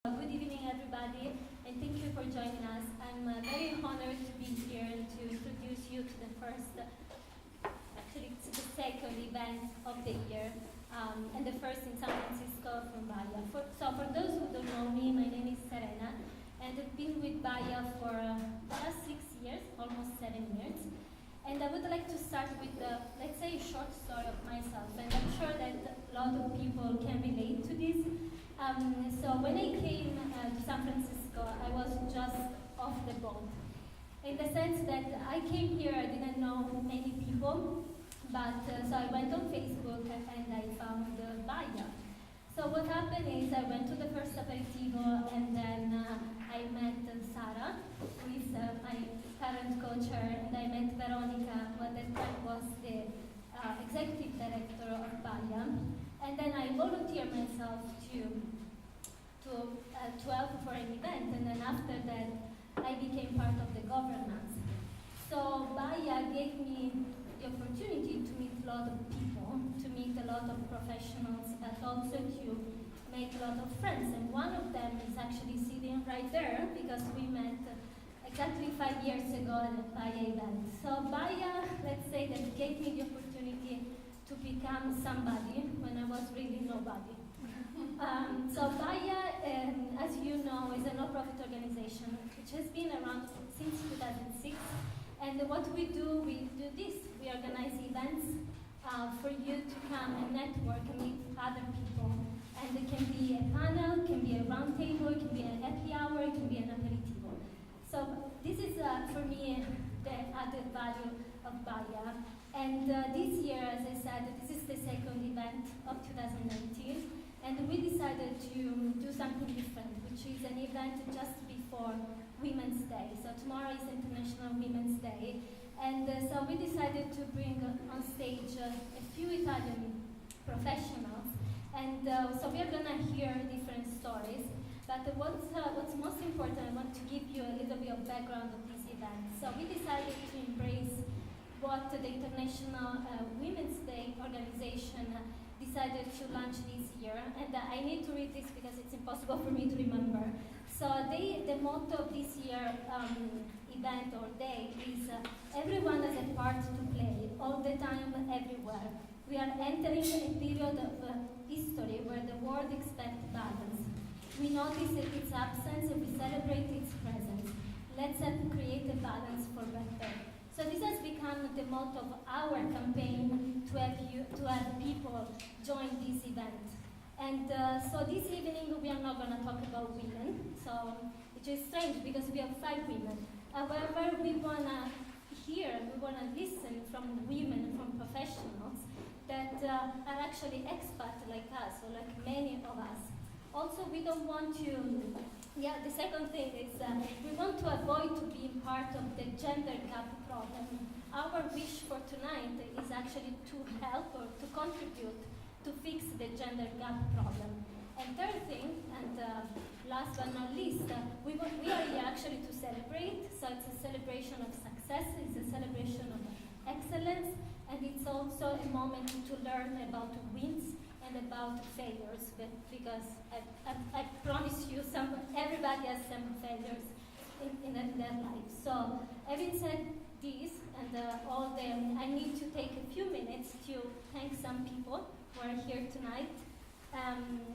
Good evening, everybody, and thank you for joining us. I'm very honored to be here and to introduce you to the first, actually to the second event of the year, and the first in San Francisco from BAIA. For those who don't know me, my name is Serena, and I've been with BAIA for the last 6 years, almost 7 years. And I would like to start with, let's say, a short story of myself, and I'm sure that a lot of people can relate to this. So when I came to San Francisco, I was just off the boat. In the sense that I came here, I didn't know many people, but so I went on Facebook and I found BAIA. So what happened is I went to the first aperitivo and then I met Sara, who is my current co-chair, and I met Veronica, who at that time was the executive director of BAIA. And then I volunteered myself to help for an event, and then after that, I became part of the governance. So BAIA gave me the opportunity to meet a lot of people, to meet a lot of professionals, but also to make a lot of friends. And one of them is actually sitting right there, because we met exactly 5 years ago at the BAIA event. So BAIA, let's say that gave me the opportunity to become somebody when I was really nobody. So BAIA, as you know, is a non-profit organization which has been around since 2006. And what we do this. We organize events for you to come and network and meet other people. And it can be a panel, it can be a round table, it can be a happy hour, it can be an aperitivo. So this is, for me, the added value of BAIA. And this year, as I said, this is the second event of 2019. And we decided to do something different, which is an event just before Women's Day. So tomorrow is International Women's Day. And so we decided to bring on stage a few Italian professionals. And so we are going to hear different stories. But what's most important, I want to give you a little bit of background of this event. So we decided to embrace what the International Women's Day organization decided to launch this year. And I need to read this because it's impossible for me to remember. So the motto of this year event or day is everyone has a part to play, all the time, everywhere. We are entering a period of history where the world expects balance. We notice its absence and we celebrate its presence. Let's help create a balance for better. So this has become the motto of our campaign to have people join this event. And so this evening we are not going to talk about women, so which is strange because we have 5 women. However, we want to listen from women, from professionals that are actually expats like us, or like many of us. Also, we don't want to, the second thing is we want to avoid to being part of the gender gap problem. Our wish for tonight is actually to help or to contribute to fix the gender gap problem. And third thing, and last but not least, we are here actually to celebrate. So it's a celebration of success, it's a celebration of excellence, and it's also a moment to learn about wins and about failures, because I promise you, everybody has some failures in their life. So having said this, and I need to take a few minutes to thank some people who are here tonight.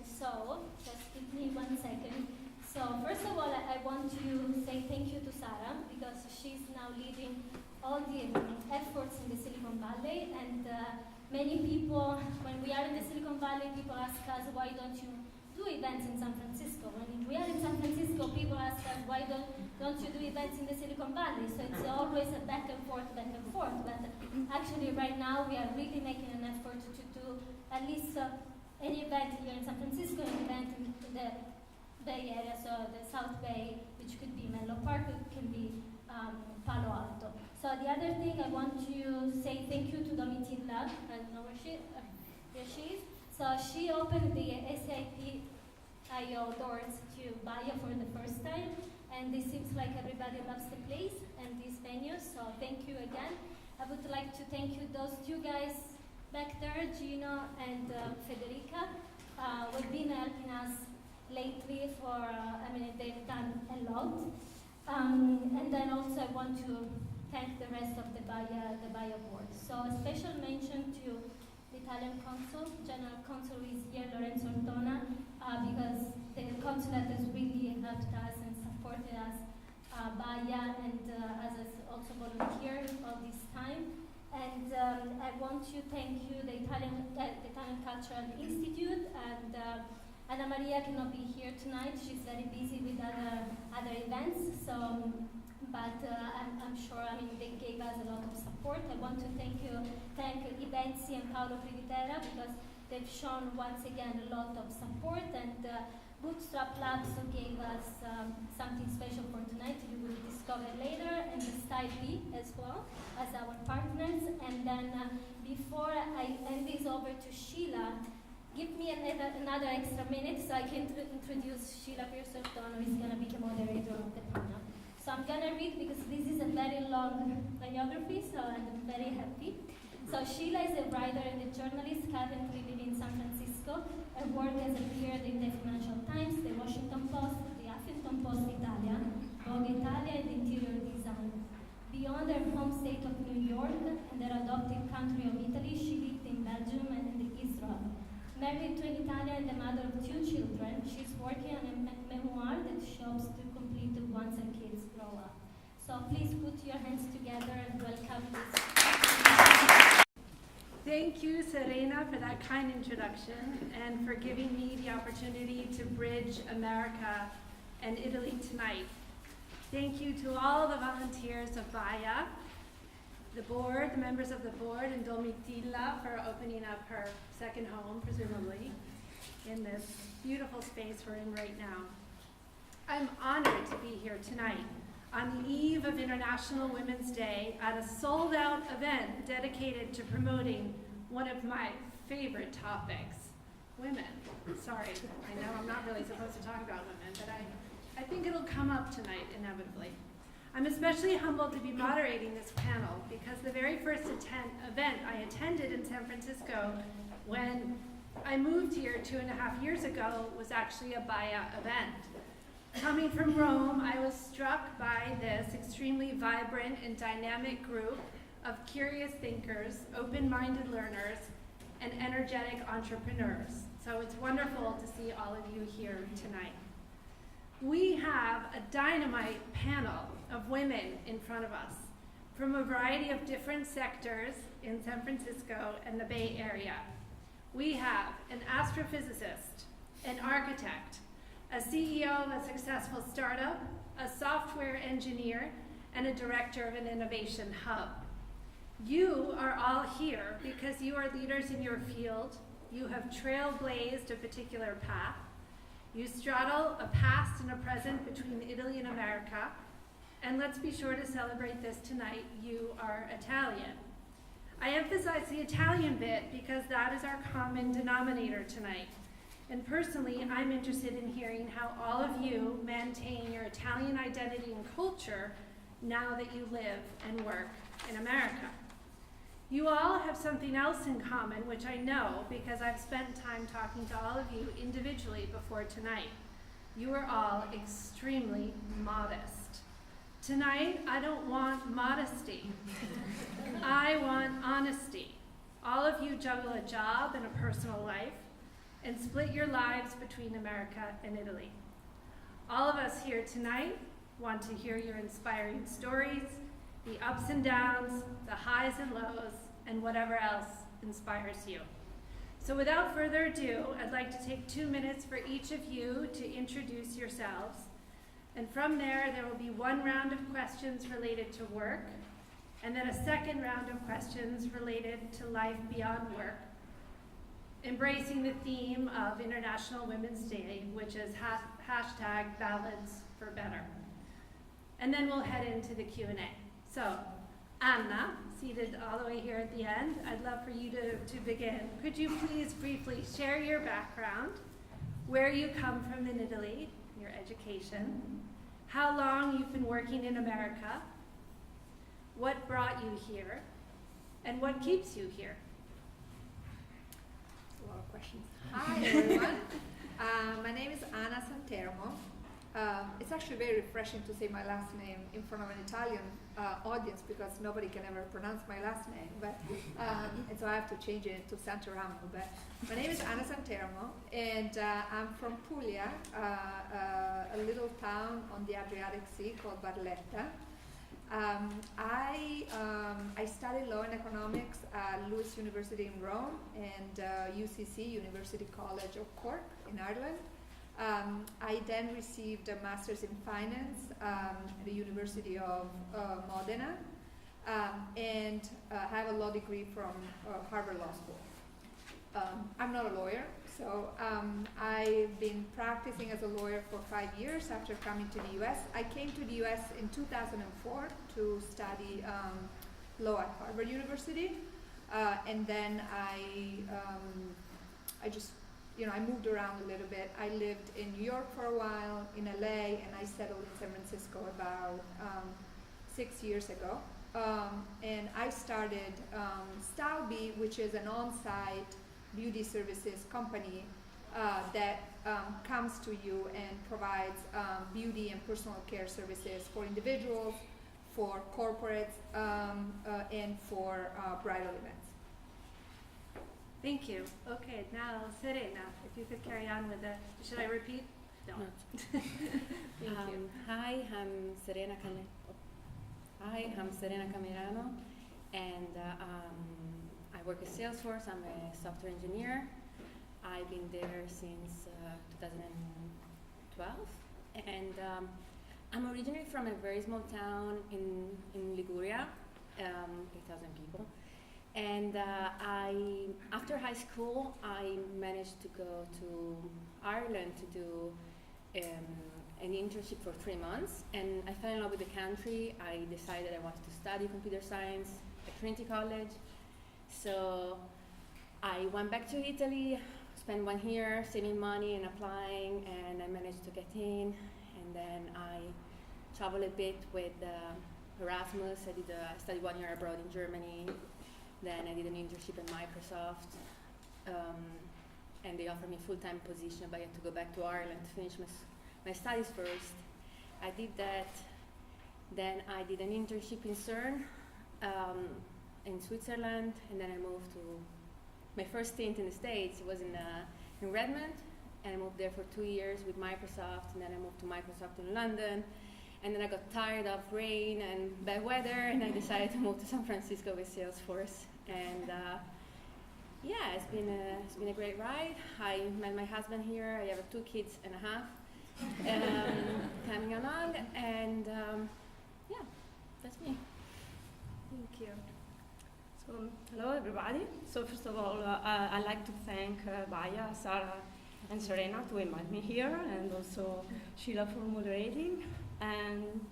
So just give me 1 second. So first of all, I want to say thank you to Sara, because she's now leading all the efforts in the Silicon Valley. And many people, when we are in the Silicon Valley, people ask us, why don't you do events in San Francisco? When we are in San Francisco, people ask us, why don't you do events in the Silicon Valley? So it's always a back and forth. But actually right now we are really making an effort to do at least an event here in San Francisco, an event in the Bay Area, so the South Bay, which could be Menlo Park, it can be Palo Alto. So the other thing I want to say thank you to Domitilla, I don't know where she is. So she opened the SIP IO doors to BAIA for the first time, and it seems like everybody loves the place and this venue, so thank you again. I would like to thank you, those 2 guys back there, Gino and Federica, who have been helping us lately for, they've done a lot. And then also I want to thank the rest of the BAIA board. So a special mention to the Italian consul, General Consul is here, Lorenzo Ortona, because the consulate has really helped us and supported us, BAIA, and as a also volunteer all this time. And I want to thank you, the Italian Cultural Institute, and Anna Maria cannot be here tonight. She's very busy with other events. So, but I'm sure. They gave us a lot of support. I want to thank Ibenzi and Paolo Privitera because they've shown once again a lot of support. And Bootstrap Labs who gave us something special for tonight. You will discover later, and the Style B as well as our partners. And then before I hand this over to Sheila, give me another extra minute so I can introduce Sheila Pierce-Ortono, who is going to be the moderator of the panel. So I'm going to read because this is a very long biography, so I'm very happy. So Sheila is a writer and a journalist currently living in San Francisco. Her work has appeared in the Financial Times, the Washington Post, the Huffington Post Italia, Vogue Italia, and Interior Design. Beyond her home state of New York and her adopted country of Italy, she lived in Belgium and in Israel. Married to an Italian and the mother of 2 children, she's working on a memoir that she hopes to complete once her kids grow up. So please put your hands together and welcome this. Thank you, Serena, for that kind introduction and for giving me the opportunity to bridge America and Italy tonight. Thank you to all the volunteers of BAIA, the board, the members of the board, and Domitilla for opening up her second home, presumably, in this beautiful space we're in right now. I'm honored to be here tonight on the eve of International Women's Day at a sold-out event dedicated to promoting one of my favorite topics, women. Sorry, I know I'm not really supposed to talk about women, but I think it'll come up tonight inevitably. I'm especially humbled to be moderating this panel because the very first event I attended in San Francisco when I moved here 2.5 years ago was actually a BAIA event. Coming from Rome, I was struck by this extremely vibrant and dynamic group of curious thinkers, open-minded learners, and energetic entrepreneurs. So it's wonderful to see all of you here tonight. We have a dynamite panel of women in front of us from a variety of different sectors in San Francisco and the Bay Area. We have an astrophysicist, an architect, a CEO of a successful startup, a software engineer, and a director of an innovation hub. You are all here because you are leaders in your field. You have trailblazed a particular path. You straddle a past and a present between Italy and America. And let's be sure to celebrate this tonight. You are Italian. I emphasize the Italian bit because that is our common denominator tonight. And personally, I'm interested in hearing how all of you maintain your Italian identity and culture now that you live and work in America. You all have something else in common, which I know because I've spent time talking to all of you individually before tonight. You are all extremely modest. Tonight, I don't want modesty. I want honesty. All of you juggle a job and a personal life and split your lives between America and Italy. All of us here tonight want to hear your inspiring stories, the ups and downs, the highs and lows, and whatever else inspires you. So without further ado, I'd like to take 2 minutes for each of you to introduce yourselves. And from there will be one round of questions related to work, and then a second round of questions related to life beyond work, embracing the theme of International Women's Day, which is hashtag balance for better. And then we'll head into the Q&A. So, Anna, seated all the way here at the end, I'd love for you to begin. Could you please briefly share your background, where you come from in Italy, your education, how long you've been working in America, what brought you here, and what keeps you here? A lot of questions. Hi, everyone. My name is Anna Santermo. It's actually very refreshing to say my last name in front of an Italian audience because nobody can ever pronounce my last name. But and so I have to change it to Santeramo. But my name is Anna Santermo, and I'm from Puglia, a little town on the Adriatic Sea called Barletta. I studied law and economics at Lewis University in Rome and UCC, University College of Cork in Ireland. I then received a master's in finance at the University of Modena and have a law degree from Harvard Law School. I'm not a lawyer, so I've been practicing as a lawyer for 5 years after coming to the US. I came to the US in 2004 to study law at Harvard University, and then I just, I moved around a little bit. I lived in New York for a while, in LA, and I settled in San Francisco about 6 years ago. And I started Stalby, which is an on-site beauty services company that comes to you and provides beauty and personal care services for individuals, for corporates, and for bridal events. Thank you. Okay, now Serena, if you could carry on with the, should I repeat? No. Thank you. Hi, I'm Serena Camerano, and I work at Salesforce. I'm a software engineer. I've been there since 2012, and I'm originally from a very small town in Liguria, 8,000 people. And after high school, I managed to go to Ireland to do an internship for 3 months, and I fell in love with the country. I decided I wanted to study computer science at Trinity College. So I went back to Italy, spent 1 year saving money and applying, and I managed to get in. And then I traveled a bit with Erasmus. I studied 1 year abroad in Germany. Then I did an internship at Microsoft, and they offered me a full-time position, but I had to go back to Ireland to finish my studies first. I did that. Then I did an internship in CERN in Switzerland, and then I moved to my first stint in the States. It was in Redmond, and I moved there for 2 years with Microsoft, and then I moved to Microsoft in London. And then I got tired of rain and bad weather, and I decided to move to San Francisco with Salesforce. And yeah, it's been a great ride. I met my husband here. I have 2 kids and a half coming along, and yeah, that's me. Thank you. So, hello everybody. So first of all, I'd like to thank BAIA, Sarah, and Serena to invite me here, and also Sheila for moderating. And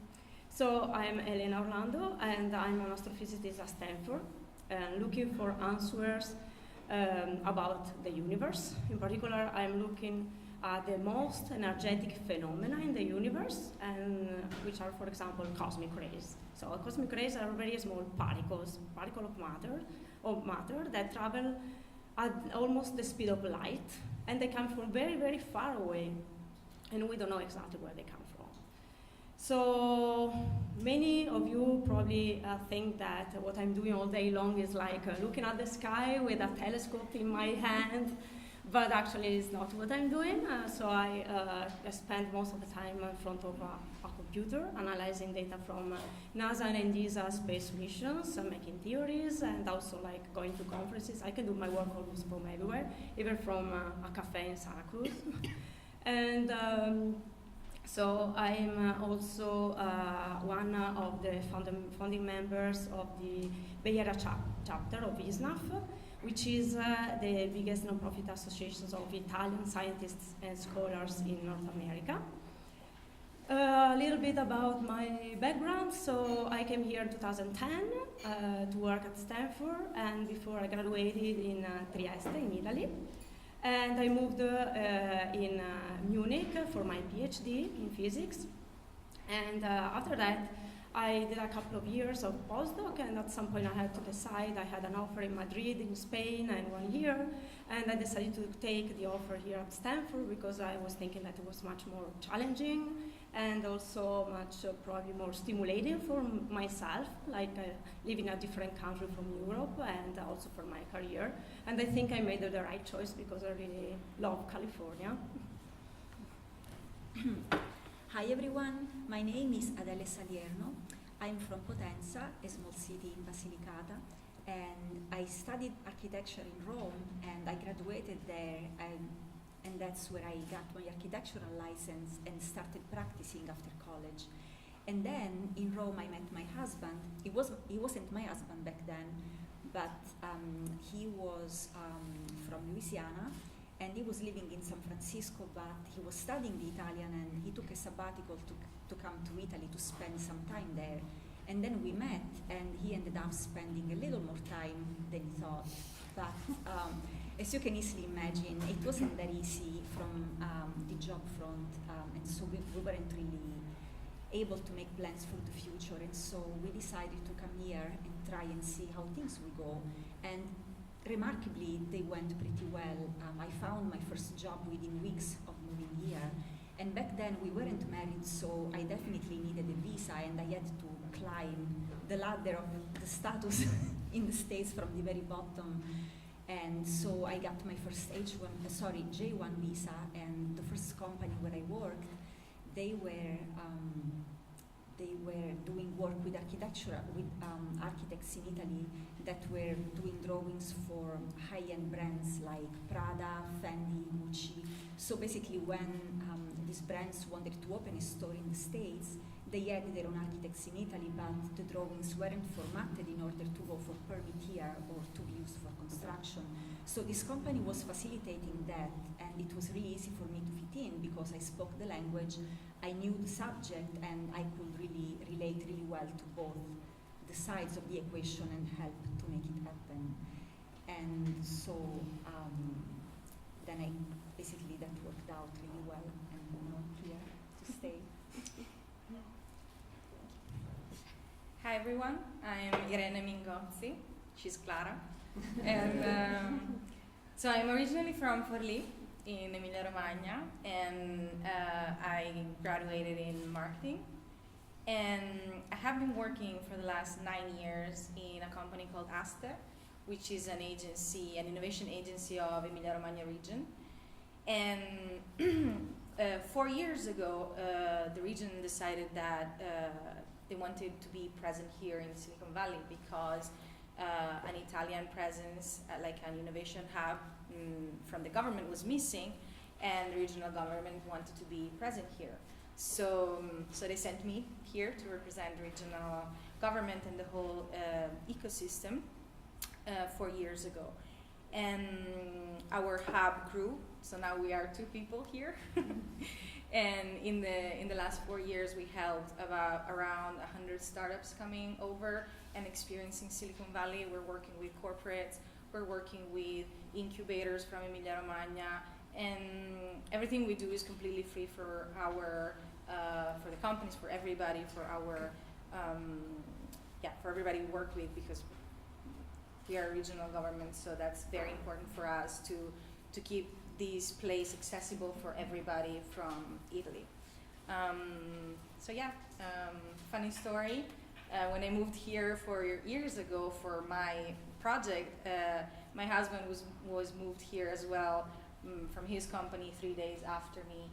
so I'm Elena Orlando, and I'm an astrophysicist at Stanford, looking for answers about the universe. In particular, I'm looking at the most energetic phenomena in the universe, and which are, for example, cosmic rays. So cosmic rays are very small particles of matter that travel at almost the speed of light, and they come from very, very far away, and we don't know exactly where they come from. So many of you probably think that what I'm doing all day long is like looking at the sky with a telescope in my hand, but actually it's not what I'm doing. So I spend most of the time in front of a computer analyzing data from NASA and ESA space missions, making theories, and also like going to conferences. I can do my work almost from everywhere, even from a cafe in Santa Cruz. And so I'm also one of the founding members of the BAIA chapter of ISNAF, which is the biggest non-profit association of Italian scientists and scholars in North America. A little bit about my background. So I came here in 2010 to work at Stanford, and before I graduated in Trieste in Italy. And I moved in Munich for my PhD in physics. And after that, I did a couple of years of postdoc, and at some point I had to decide. I had an offer in Madrid, in Spain, and 1 year, and I decided to take the offer here at Stanford because I was thinking that it was much more challenging and also much probably more stimulating for myself, like living in a different country from Europe, and also for my career. And I think I made the right choice because I really love California. Hi everyone, my name is Adele Salierno. I'm from Potenza, a small city in Basilicata, and I studied architecture in Rome, and I graduated there, and that's where I got my architectural license and started practicing after college. And then in Rome I met my husband. He wasn't my husband back then, but he was from Louisiana, and he was living in San Francisco, but he was studying the Italian, and he took a sabbatical to come to Italy to spend some time there. And then we met, and he ended up spending a little more time than he thought. But as you can easily imagine, it wasn't that easy from the job front, and so we weren't really able to make plans for the future. And so we decided to come here and try and see how things will go. And remarkably, they went pretty well. I found my first job within weeks of moving here. And back then we weren't married, so I definitely needed a visa, and I had to climb the ladder of the status in the States from the very bottom. And so I got my first J1 visa, and the first company where I worked, they were doing work with architects in Italy that were doing drawings for high-end brands like Prada, Fendi, Gucci. So basically when these brands wanted to open a store in the States, they had their own architects in Italy, but the drawings weren't formatted in order to go for permit here or to be used for construction. So this company was facilitating that, and it was really easy for me to fit in because I spoke the language, I knew the subject, and I could really relate really well to both the sides of the equation and help to make it happen. And so then that worked out really well, and now I'm here to stay. Hi everyone, I'm Irene Mingozzi, she's Clara, and so I'm originally from Forlì in Emilia Romagna, and I graduated in marketing, and I have been working for the last 9 years in a company called Aster, which is an innovation agency of Emilia Romagna region, and 4 years ago the region decided that they wanted to be present here in Silicon Valley because an Italian presence, like an innovation hub from the government was missing, and the regional government wanted to be present here. So they sent me here to represent the regional government and the whole ecosystem 4 years ago. And our hub grew, so now we are 2 people here. And in the last 4 years, we helped around 100 startups coming over and experiencing Silicon Valley. We're working with corporates, we're working with incubators from Emilia Romagna, and everything we do is completely free for for the companies, for everybody, for for everybody we work with, because we are a regional government, so that's very important for us to keep this place accessible for everybody from Italy. Funny story. When I moved here 4 years ago for my project, my husband was moved here as well from his company 3 days after me,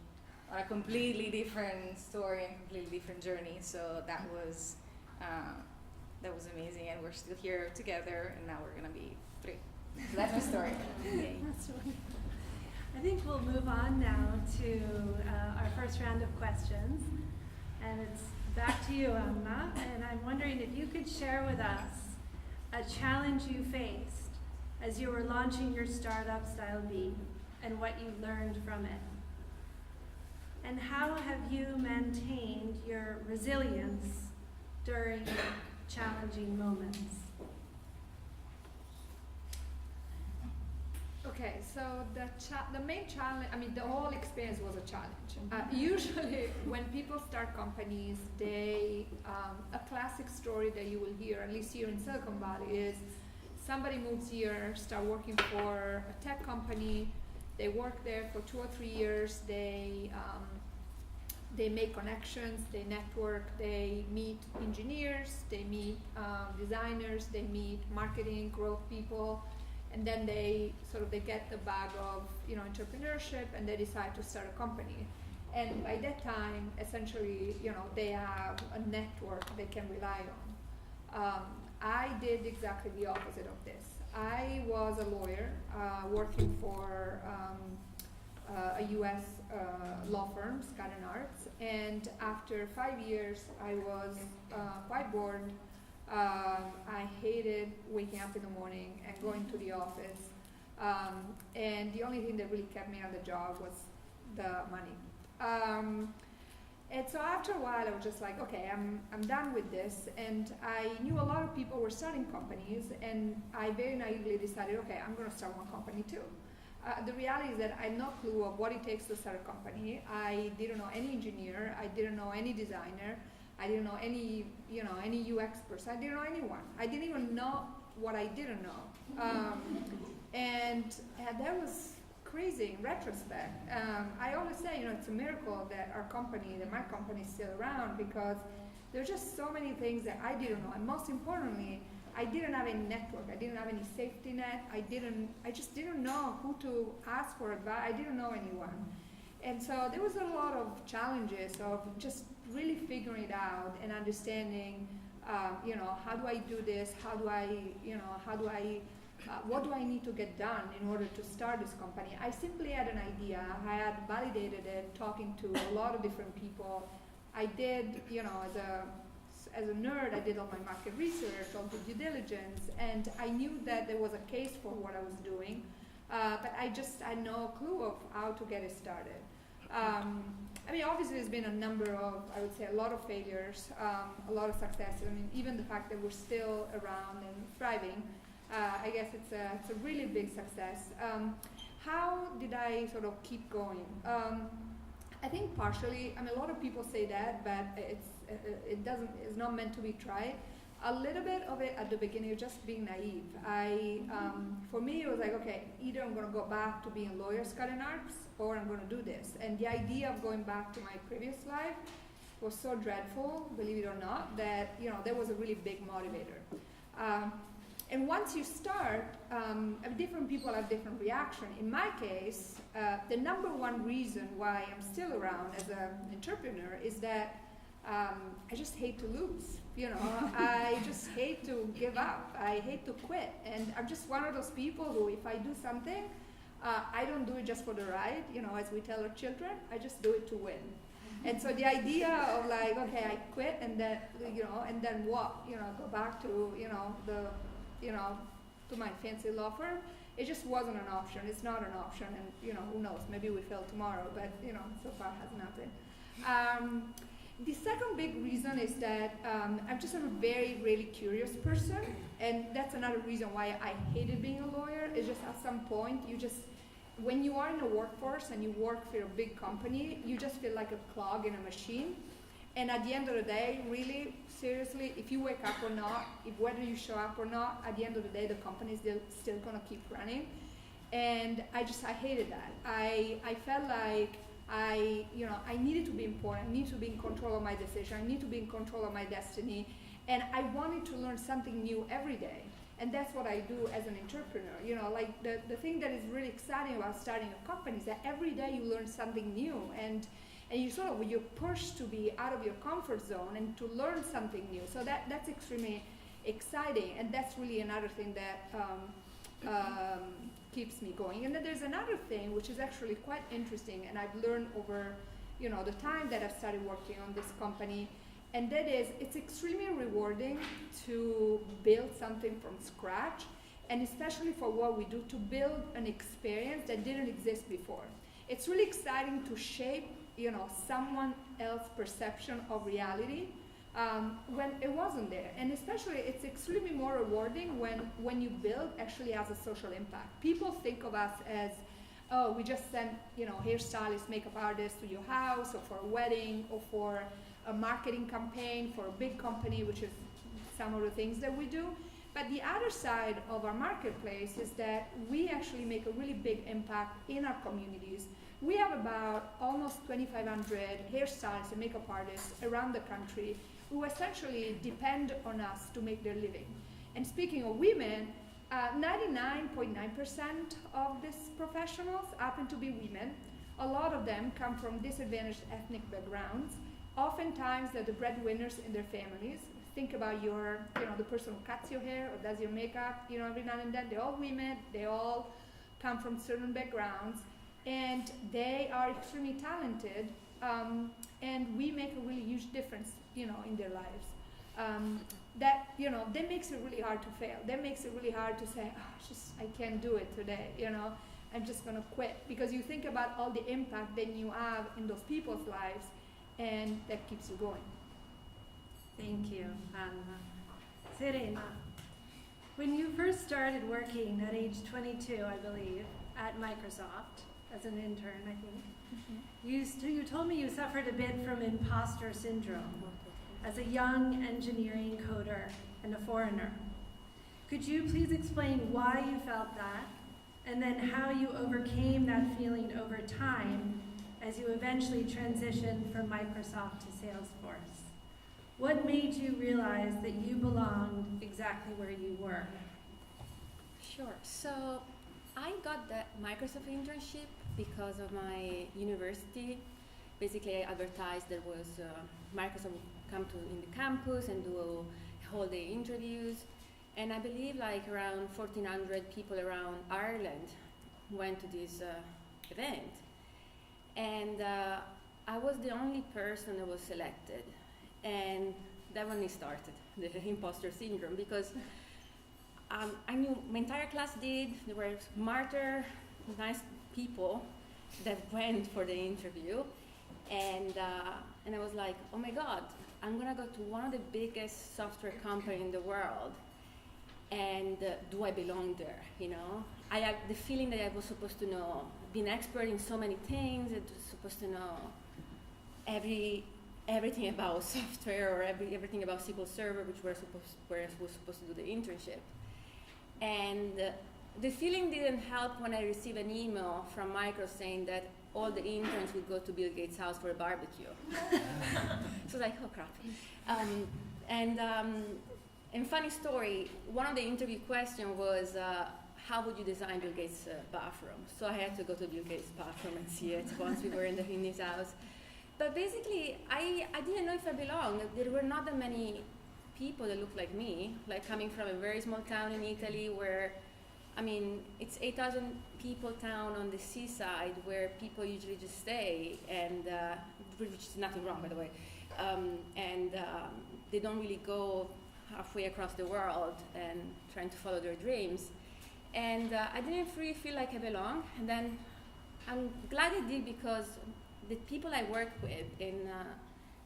on a completely different story and completely different journey. So that was amazing, and we're still here together, and now we're gonna be 3. So that's the story. That's wonderful. I think we'll move on now to our first round of questions, and it's back to you, Anna, and I'm wondering if you could share with us a challenge you faced as you were launching your startup Style B, and what you learned from it. And how have you maintained your resilience during challenging moments? Okay. Okay, so the main challenge, I mean, the whole experience was a challenge. Usually, when people start companies, a classic story that you will hear, at least here in Silicon Valley, is somebody moves here, start working for a tech company, they work there for 2 or 3 years, they make connections, they network, they meet engineers, they meet designers, they meet marketing, growth people, and then they get the bag of entrepreneurship, and they decide to start a company. And by that time, essentially, they have a network they can rely on. I did exactly the opposite of this. I was a lawyer working for a U.S. law firm, Scott & Arts, and after 5 years, I was quite bored. I hated waking up in the morning and going to the office, and the only thing that really kept me on the job was the money. And so after a while, I was just like, okay, I'm done with this. And I knew a lot of people were starting companies, and I very naively decided, okay, I'm going to start one company too. The reality is that I had no clue of what it takes to start a company. I didn't know any engineer. I didn't know any designer. I didn't know any UX person. I didn't know anyone. I didn't even know what I didn't know. And that was crazy in retrospect. I always say, it's a miracle that my company is still around, because there's just so many things that I didn't know. And most importantly, I didn't have any network. I didn't have any safety net. I just didn't know who to ask for advice. I didn't know anyone. And so there was a lot of challenges of just really figuring it out and understanding, how do I do this? What do I need to get done in order to start this company? I simply had an idea. I had validated it, talking to a lot of different people. I did, as a nerd, I did all my market research, all the due diligence, and I knew that there was a case for what I was doing, but I just had no clue of how to get it started. Obviously there's been a number of, I would say, a lot of failures, a lot of successes. Even the fact that we're still around and thriving, I guess it's a really big success. How did I sort of keep going? I think partially, a lot of people say that, but it's not meant to be tried. A little bit of it at the beginning, just being naive. For me, it was like, okay, either I'm going to go back to being a lawyer, Scott & Arts, or I'm going to do this. And the idea of going back to my previous life was so dreadful, believe it or not, that that was a really big motivator. And once you start, different people have different reaction. In my case, the number one reason why I'm still around as an entrepreneur is that I just hate to lose. I just hate to give up. I hate to quit. And I'm just one of those people who, if I do something, I don't do it just for the ride, as we tell our children. I just do it to win. And so the idea of like, okay, I quit and then, and then what? Go back to, to my fancy law firm. It just wasn't an option. It's not an option. And, who knows? Maybe we fail tomorrow, but, so far hasn't happened. The second big reason is that I'm just a very, really curious person, and that's another reason why I hated being a lawyer. It's just at some point, when you are in the workforce and you work for a big company, you just feel like a clog in a machine. And at the end of the day, really, seriously, if you wake up or not, whether you show up or not, at the end of the day, the company is still going to keep running. And I hated that. I felt like I needed to be important. I needed to be in control of my decision. I need to be in control of my destiny. And I wanted to learn something new every day. And that's what I do as an entrepreneur. Like the thing that is really exciting about starting a company is that every day you learn something new. And you're pushed to be out of your comfort zone and to learn something new. So that's extremely exciting. And that's really another thing that keeps me going. And then there's another thing which is actually quite interesting, and I've learned over the time that I've started working on this company, and that is it's extremely rewarding to build something from scratch, and especially for what we do, to build an experience that didn't exist before. It's really exciting to shape someone else's perception of reality when it wasn't there. And especially, it's extremely more rewarding when you build actually has a social impact. People think of us as, oh, we just send, hairstylists, makeup artists to your house, or for a wedding, or for a marketing campaign for a big company, which is some of the things that we do. But the other side of our marketplace is that we actually make a really big impact in our communities. We have about almost 2,500 hairstylists and makeup artists around the country who essentially depend on us to make their living. And speaking of women, 99.9% of these professionals happen to be women. A lot of them come from disadvantaged ethnic backgrounds. Oftentimes they're the breadwinners in their families. Think about the person who cuts your hair or does your makeup, every now and then. They're all women, they all come from certain backgrounds, and they are extremely talented, and we make a really huge difference, in their lives. That makes it really hard to fail. That makes it really hard to say, I can't do it today, I'm just gonna quit. Because you think about all the impact that you have in those people's lives, and that keeps you going. Thank you, Anna. Serena, when you first started working at age 22, I believe, at Microsoft, as an intern, I think, you told me you suffered a bit from imposter syndrome as a young engineering coder and a foreigner. Could you please explain why you felt that, and then how you overcame that feeling over time as you eventually transitioned from Microsoft to Salesforce? What made you realize that you belonged exactly where you were? Sure. So I got that Microsoft internship because of my university. Basically, I advertised there was Microsoft would come to in the campus and do whole day interviews. And I believe like around 1,400 people around Ireland went to this event. And I was the only person that was selected. And that when it started, the imposter syndrome, because I knew my entire class did. There were smarter, nice people that went for the interview, and I was like, oh my God, I'm gonna go to one of the biggest software companies in the world, and do I belong there? I had the feeling that I was supposed to know, be an expert in so many things. I was supposed to know everything about software, or everything about SQL Server, where I was supposed to do the internship. And the feeling didn't help when I received an email from Microsoft saying that all the interns would go to Bill Gates' house for a barbecue. So I was like, oh crap. And funny story, one of the interview questions was, how would you design Bill Gates' bathroom? So I had to go to Bill Gates' bathroom and see it once we were in his house. But basically, I didn't know if I belonged. There were not that many people that looked like me, like coming from a very small town in Italy where, it's 8,000 people town on the seaside where people usually just stay, and which is nothing wrong, by the way. They don't really go halfway across the world and trying to follow their dreams. And I didn't really feel like I belong. And then I'm glad I did, because the people I work with in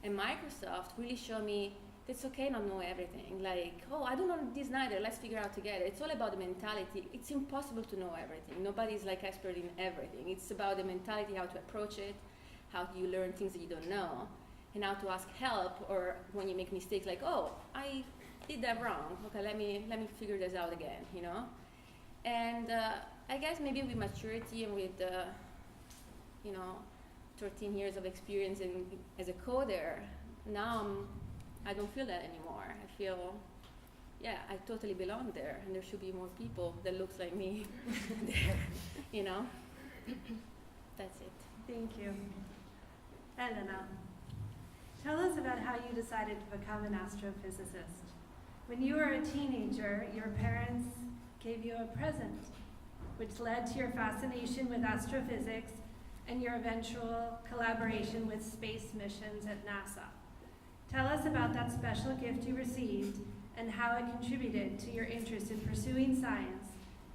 Microsoft really show me it's okay not know everything. Like, oh, I don't know this neither, let's figure out together. It's all about the mentality. It's impossible to know everything. Nobody's like expert in everything. It's about the mentality, how to approach it, how you learn things that you don't know, and how to ask help, or when you make mistakes, like, oh, I did that wrong. Okay, let me figure this out again, And I guess maybe with maturity and with 13 years of experience as a coder, now I don't feel that anymore. I feel, I totally belong there, and there should be more people that looks like me there, That's it. Thank you. Elena, tell us about how you decided to become an astrophysicist. When you were a teenager, your parents gave you a present, which led to your fascination with astrophysics and your eventual collaboration with space missions at NASA. Tell us about that special gift you received and how it contributed to your interest in pursuing science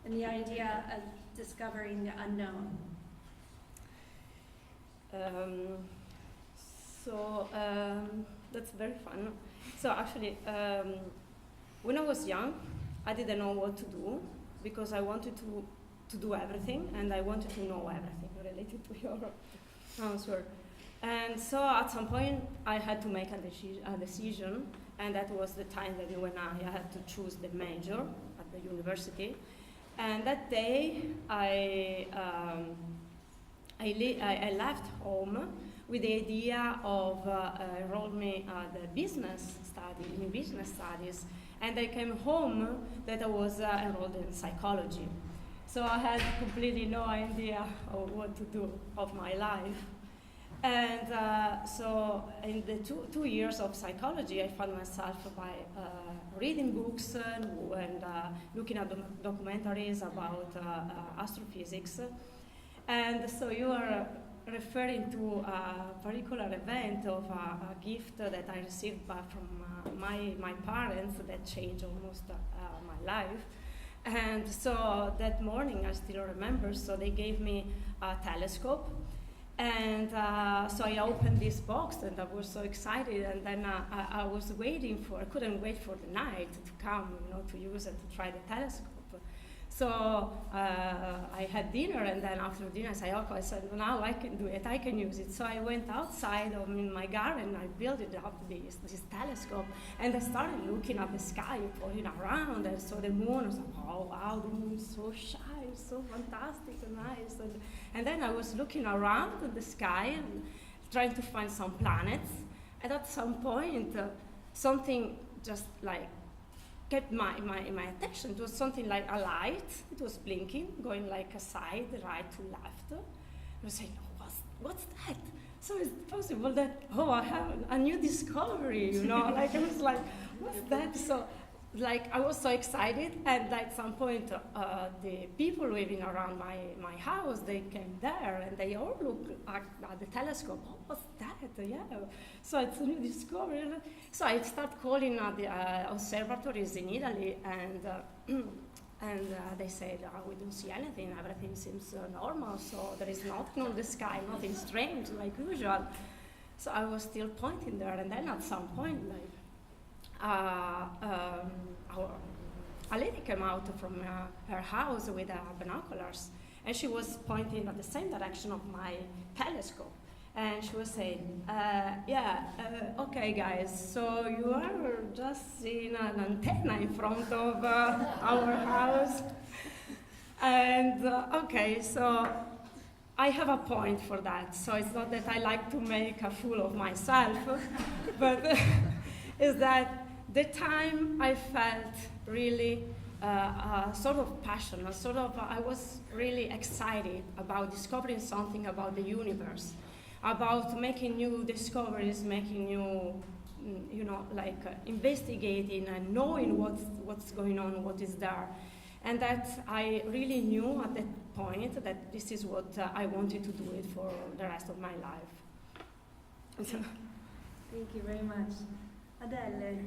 and the idea of discovering the unknown. So that's very fun. So actually, when I was young, I didn't know what to do because I wanted to do everything and I wanted to know everything related to your answer. And so at some point, I had to make a decision, and that was the time that when I had to choose the major at the university. And that day, I left home with the idea of enrolling the business study, in business studies. And I came home that I was enrolled in psychology. So I had completely no idea of what to do of my life. And so in the 2 years of psychology, I found myself by reading books and looking at documentaries about astrophysics. And so you are referring to a particular event of a gift that I received from my parents that changed almost my life. And so that morning, I still remember, so they gave me a telescope. And so I opened this box and I was so excited, and then I was I couldn't wait for the night to come, to use it, to try the telescope. So I had dinner, and then after dinner I said, okay, I said, now I can do it, I can use it. So I went outside in my garden, I built it up this telescope, and I started looking at the sky, pointing around, and saw the moon. I was like, oh wow, the moon is so shy, so fantastic and nice. And then I was looking around at the sky and trying to find some planets, and at some point something just like kept my attention. It was something like a light. It was blinking, going like aside, right to left. I was saying, what's that? So it's possible that, I have a new discovery, like I was like, what's that? So like I was so excited, and at some point the people living around my house, they came there and they all looked at the telescope. Oh, what's that? Yeah. So it's a new discovery. So I start calling at the observatories in Italy, and they said, we don't see anything, everything seems normal, so there is nothing on the sky, nothing strange like usual. So I was still pointing there, and then at some point, like, a lady came out from her house with binoculars, and she was pointing at the same direction of my telescope. And she was saying, okay guys, so you are just seeing an antenna in front of our house. And okay, so I have a point for that. So it's not that I like to make a fool of myself, but is that the time I felt really sort of passion, I was really excited about discovering something about the universe, about making new discoveries, making new, investigating and knowing what's going on, what is there. And that I really knew at that point that this is what I wanted to do it for the rest of my life. Thank you very much. Adele,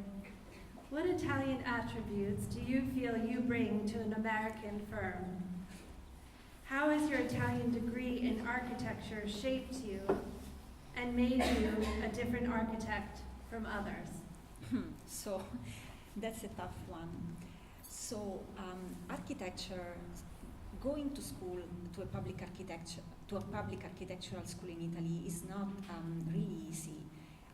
what Italian attributes do you feel you bring to an American firm? How has your Italian degree in architecture shaped you and made you a different architect from others? So that's a tough one. So architecture, going to school to a public architectural school in Italy is not really easy.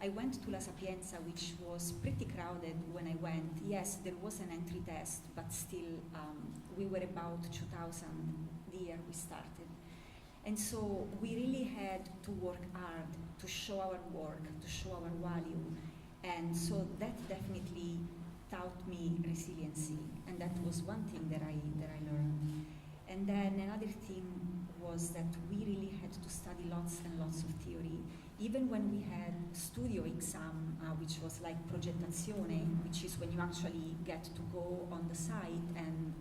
I went to La Sapienza, which was pretty crowded when I went. Yes, there was an entry test, but still we were about 2,000 the year we started. And so we really had to work hard to show our work, to show our value. And so that definitely taught me resiliency, and that was one thing that I learned. And then another thing was that we really had to study lots and lots of theory. Even when we had studio exam, which was like progettazione, which is when you actually get to go on the site and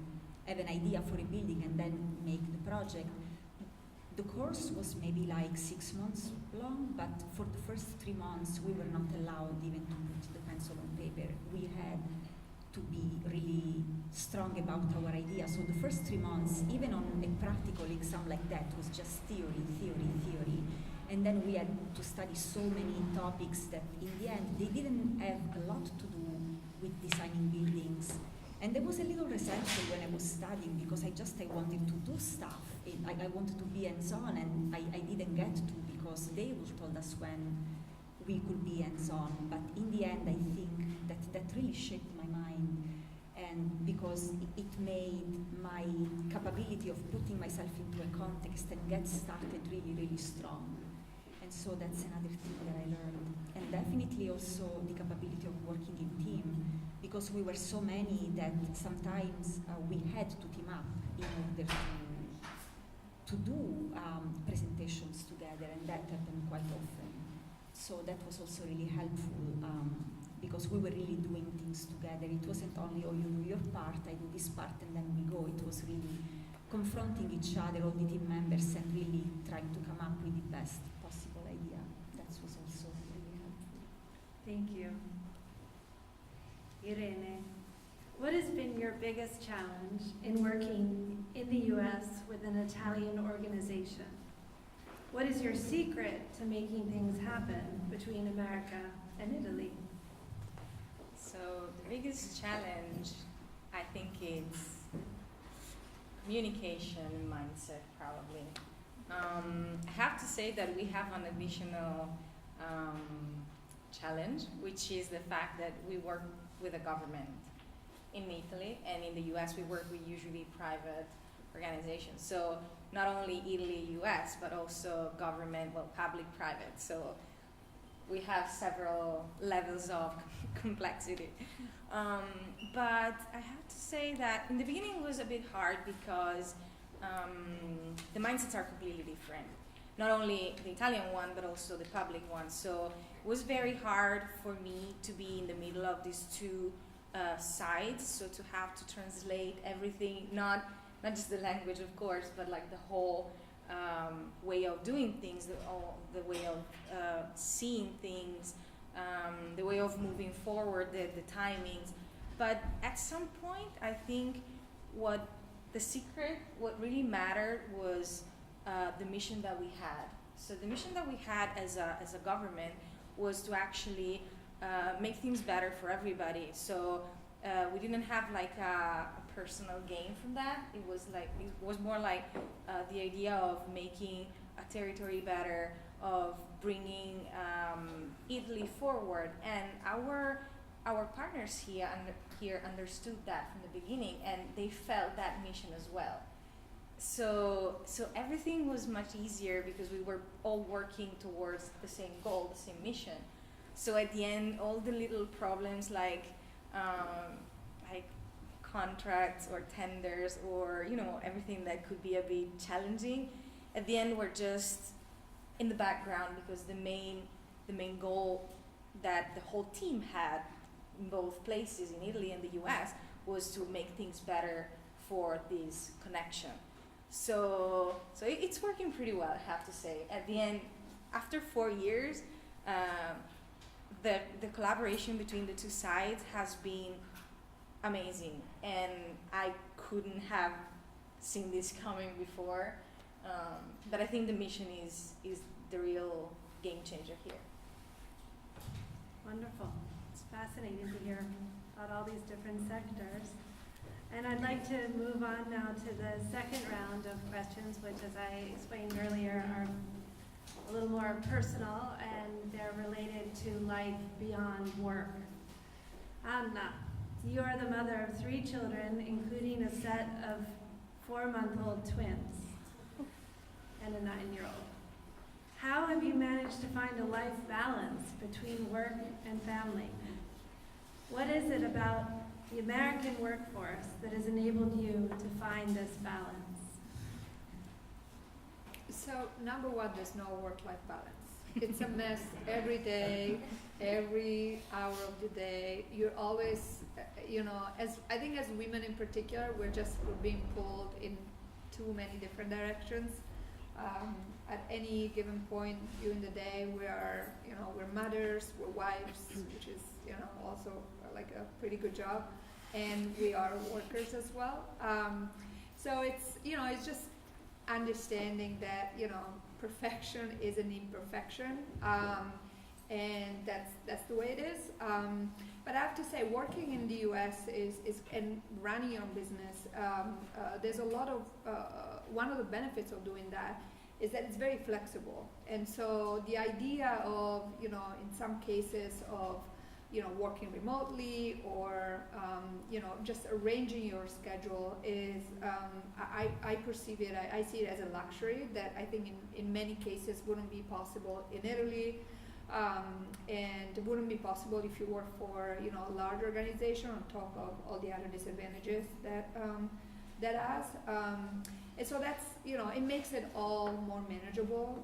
have an idea for a building and then make the project. The course was maybe like 6 months long, but for the first 3 months we were not allowed even to put the pencil on paper. We had to be really strong about our idea. So the first 3 months, even on a practical exam like that, was just theory. And then we had to study so many topics that in the end they didn't have a lot to do with designing buildings. And there was a little resentful when I was studying because I wanted to do stuff. I wanted to be hands-on, and I didn't get to because they told us when we could be hands-on. But in the end, I think that really shaped my mind, and because it made my capability of putting myself into a context and get started really, really strong. And so that's another thing that I learned. And definitely also the capability of working in team, because we were so many that sometimes we had to team up in order to do presentations together, and that happened quite often. So that was also really helpful because we were really doing things together. It wasn't only, oh, you do your part, I do this part, and then we go. It was really confronting each other, all the team members, and really trying to come up with the best possible idea. That was also really helpful. Thank you. Irene, what has been your biggest challenge in working in the US with an Italian organization? What is your secret to making things happen between America and Italy? So the biggest challenge, I think, is communication mindset, probably. I have to say that we have an additional challenge, which is the fact that we work with a government in Italy, and in the US we work with usually private organizations. So not only Italy, US, but also government, well, public-private. So we have several levels of complexity. But I have to say that in the beginning it was a bit hard because the mindsets are completely different. Not only the Italian one, but also the public one. So it was very hard for me to be in the middle of these two sides, so to have to translate everything, not just the language, of course, but like the whole way of doing things, the way of seeing things, the way of moving forward, the timings. But at some point, I think what really mattered was the mission that we had. So the mission that we had as a government was to actually make things better for everybody. So we didn't have like a personal gain from that. It was more like the idea of making a territory better, of bringing Italy forward, and our partners here understood that from the beginning, and they felt that mission as well. So everything was much easier because we were all working towards the same goal, the same mission. So at the end, all the little problems like contracts or tenders or everything that could be a bit challenging, at the end were just in the background, because the main goal that the whole team had in both places, in Italy and the US, was to make things better for this connection. So it's working pretty well, I have to say. At the end, after 4 years, the collaboration between the two sides has been amazing, and I couldn't have seen this coming before. But I think the mission is the real game changer here. Wonderful. It's fascinating to hear about all these different sectors. And I'd like to move on now to the second round of questions, which, as I explained earlier, are a little more personal, and they're related to life beyond work. Anna, you are the mother of 3 children, including a set of 4-month-old twins and a 9-year-old. How have you managed to find a life balance between work and family? What is it about the American workforce that has enabled you to find this balance? So, number one, there's no work-life balance. It's a mess every day, every hour of the day. You're always, I think as women in particular, we're being pulled in too many different directions. At any given point during the day, we're mothers, we're wives, which is, also like a pretty good job, and we are workers as well. So it's, it's just understanding that, perfection is an imperfection, and that's the way it is. But I have to say, working in the U.S. is and running your own business, there's a lot of one of the benefits of doing that is that it's very flexible. And so the idea of, in some cases of, working remotely or, just arranging your schedule is, I perceive it, I see it as a luxury that I think in many cases wouldn't be possible in Italy, and wouldn't be possible if you work for, a large organization on top of all the other disadvantages that has. And so that's, it makes it all more manageable.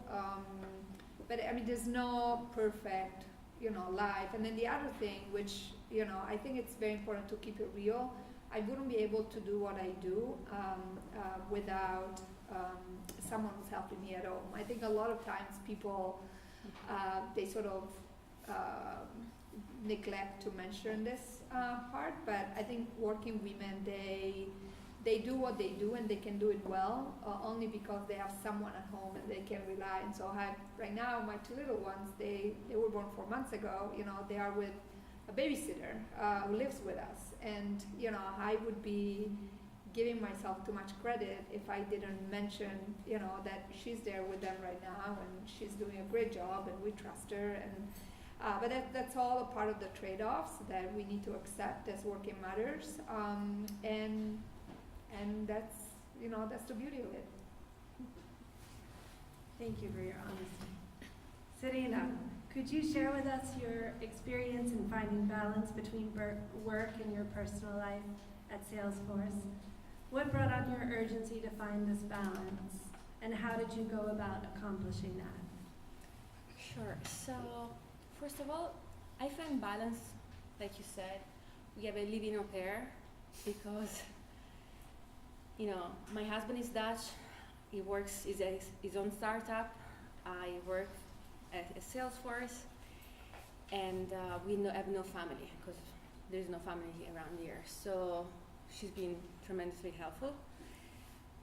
But I mean, there's no perfect, life. And then the other thing, which, I think it's very important to keep it real. I wouldn't be able to do what I do without someone who's helping me at home. I think a lot of times people, they sort of neglect to mention this part, but I think working women, they do what they do and they can do it well only because they have someone at home and they can rely. And so right now my two little ones, they were born 4 months ago, they are with a babysitter who lives with us. And I would be giving myself too much credit if I didn't mention, that she's there with them right now and she's doing a great job and we trust her. And but that's all a part of the trade-offs that we need to accept as working mothers. And that's, that's the beauty of it. Thank you for your honesty. Serena, could you share with us your experience in finding balance between work and your personal life at Salesforce? What brought on your urgency to find this balance, and how did you go about accomplishing that? Sure. So, first of all, I find balance, like you said. We have a live-in au pair because, my husband is Dutch. He works his own startup. I work at Salesforce, and we have no family because there's no family around here. So she's been tremendously helpful.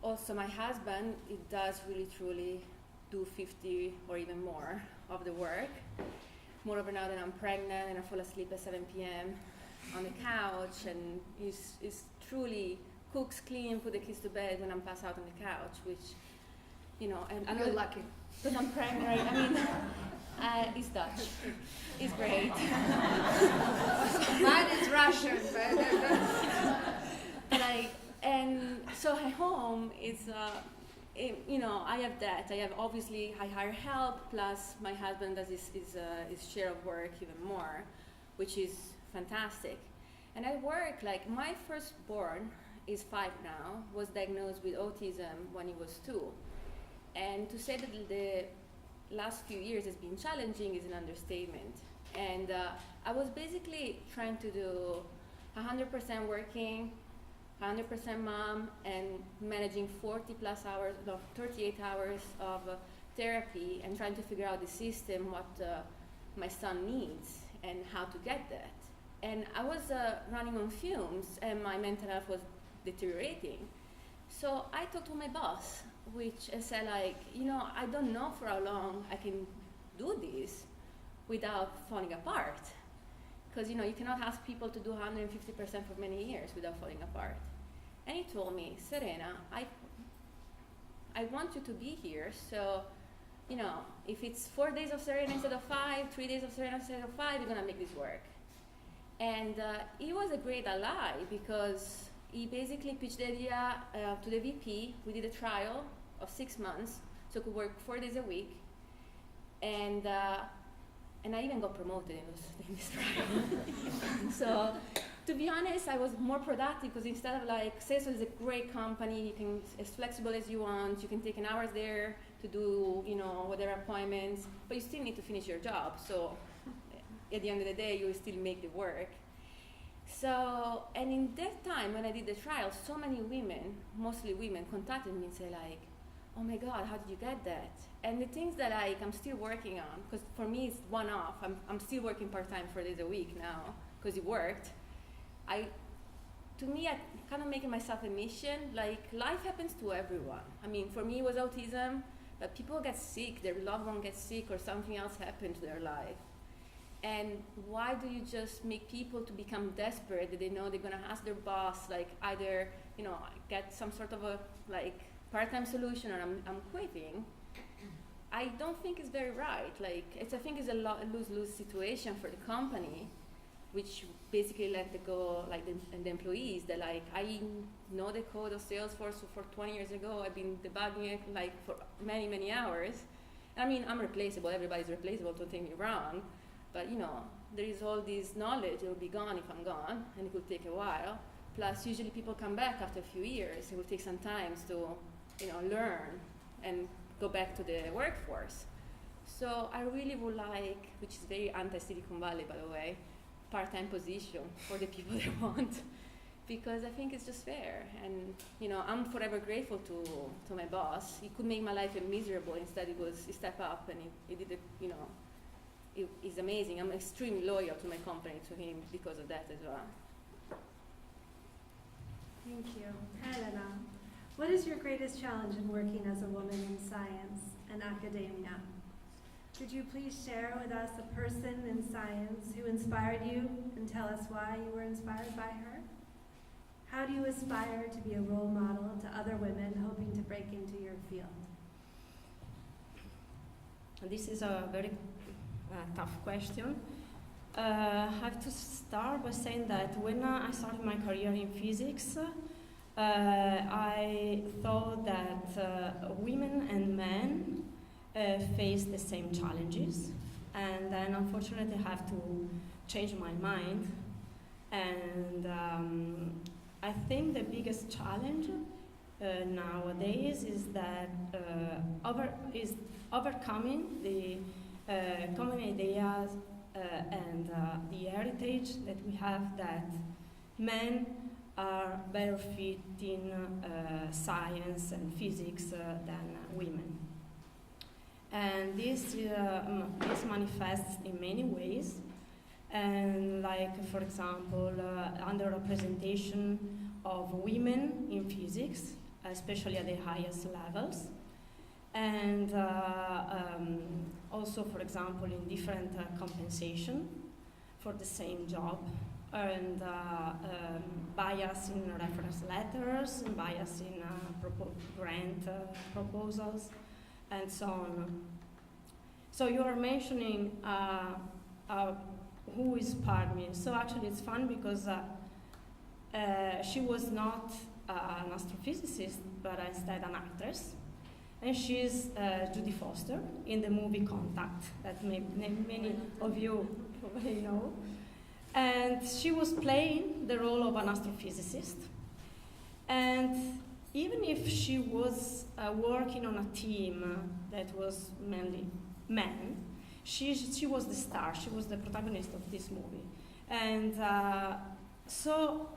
Also, my husband, he does really truly do 50 or even more of the work. Moreover, now that I'm pregnant and I fall asleep at 7 p.m. on the couch, and he's truly cooks, clean, put the kids to bed when I'm passed out on the couch, which, and You're lucky. Because I'm pregnant, right? I mean, he's Dutch. He's great. Mine is Russian, but and so at home, it's, I have that. I hire help, plus my husband does his share of work even more, which is fantastic. And I work, my firstborn is 5 now, was diagnosed with autism when he was 2. And to say that the last few years has been challenging is an understatement. And I was basically trying to do 100% working, 100% mom, and managing 38 hours of therapy, and trying to figure out the system, what my son needs, and how to get that. And I was running on fumes, and my mental health was deteriorating. So I talked to my boss, which I said, I don't know for how long I can do this without falling apart. Because, you cannot ask people to do 150% for many years without falling apart. And he told me, Serena, I want you to be here, so, if it's 4 days of Serena instead of 5, 3 days of Serena instead of 5, you're gonna make this work. And he was a great ally because he basically pitched the idea to the VP. We did a trial of 6 months, so I could work 4 days a week. And I even got promoted in this trial. So, to be honest, I was more productive because instead of Salesforce is a great company, you can, as flexible as you want, you can take an hour there to do, whatever appointments, but you still need to finish your job. So, at the end of the day, you will still make the work. So, and in that time when I did the trial, so many women, mostly women, contacted me and said oh my God, how did you get that? And the things that I'm still working on, because for me it's one-off. I'm still working part-time 4 days a week now because it worked. To me, I kind of making myself a mission. Life happens to everyone. I mean, for me it was autism. but people get sick, their loved one gets sick, or something else happened to their life. And why do you just make people to become desperate that they know they're gonna ask their boss, like, either, you know, get some sort of a like part-time solution, or I'm quitting? I don't think it's very right. Like, I think it's a lose-lose situation for the company, which basically let go like the employees. They're like, I know the code of Salesforce for 20 years ago. I've been debugging it like for many, many hours. I mean, I'm replaceable. Everybody's replaceable, don't take me wrong. But, you know, there is all this knowledge. It will be gone if I'm gone, and it will take a while. Plus, usually people come back after a few years. It will take some time to, you know, learn and go back to the workforce. So I really would like, which is very anti-Silicon Valley, by the way, part-time position for the people they want, because I think it's just fair. And, you know, I'm forever grateful to my boss. He could make my life miserable. Instead, he stepped up and he did it, you know. It's amazing. I'm extremely loyal to my company, to him, because of that as well. Thank you. Helena, what is your greatest challenge in working as a woman in science and academia? Could you please share with us a person in science who inspired you, and tell us why you were inspired by her? How do you aspire to be a role model to other women hoping to break into your field? This is a very tough question. I have to start by saying that when I started my career in physics, I thought that women and men face the same challenges, and then unfortunately I have to change my mind. And I think the biggest challenge nowadays is that overcoming the common ideas and the heritage that we have that men are better fit in science and physics than women. And this manifests in many ways, and like, for example, underrepresentation of women in physics, especially at the highest levels, and also, for example, in different compensation for the same job, and bias in reference letters, and bias in grant proposals, and so on. So you are mentioning who inspired me. So actually it's fun because she was not an astrophysicist, but instead an actress. And she's Judy Foster in the movie Contact, that many of you probably know. And she was playing the role of an astrophysicist. And even if she was working on a team that was mainly men, she was the star, she was the protagonist of this movie. And so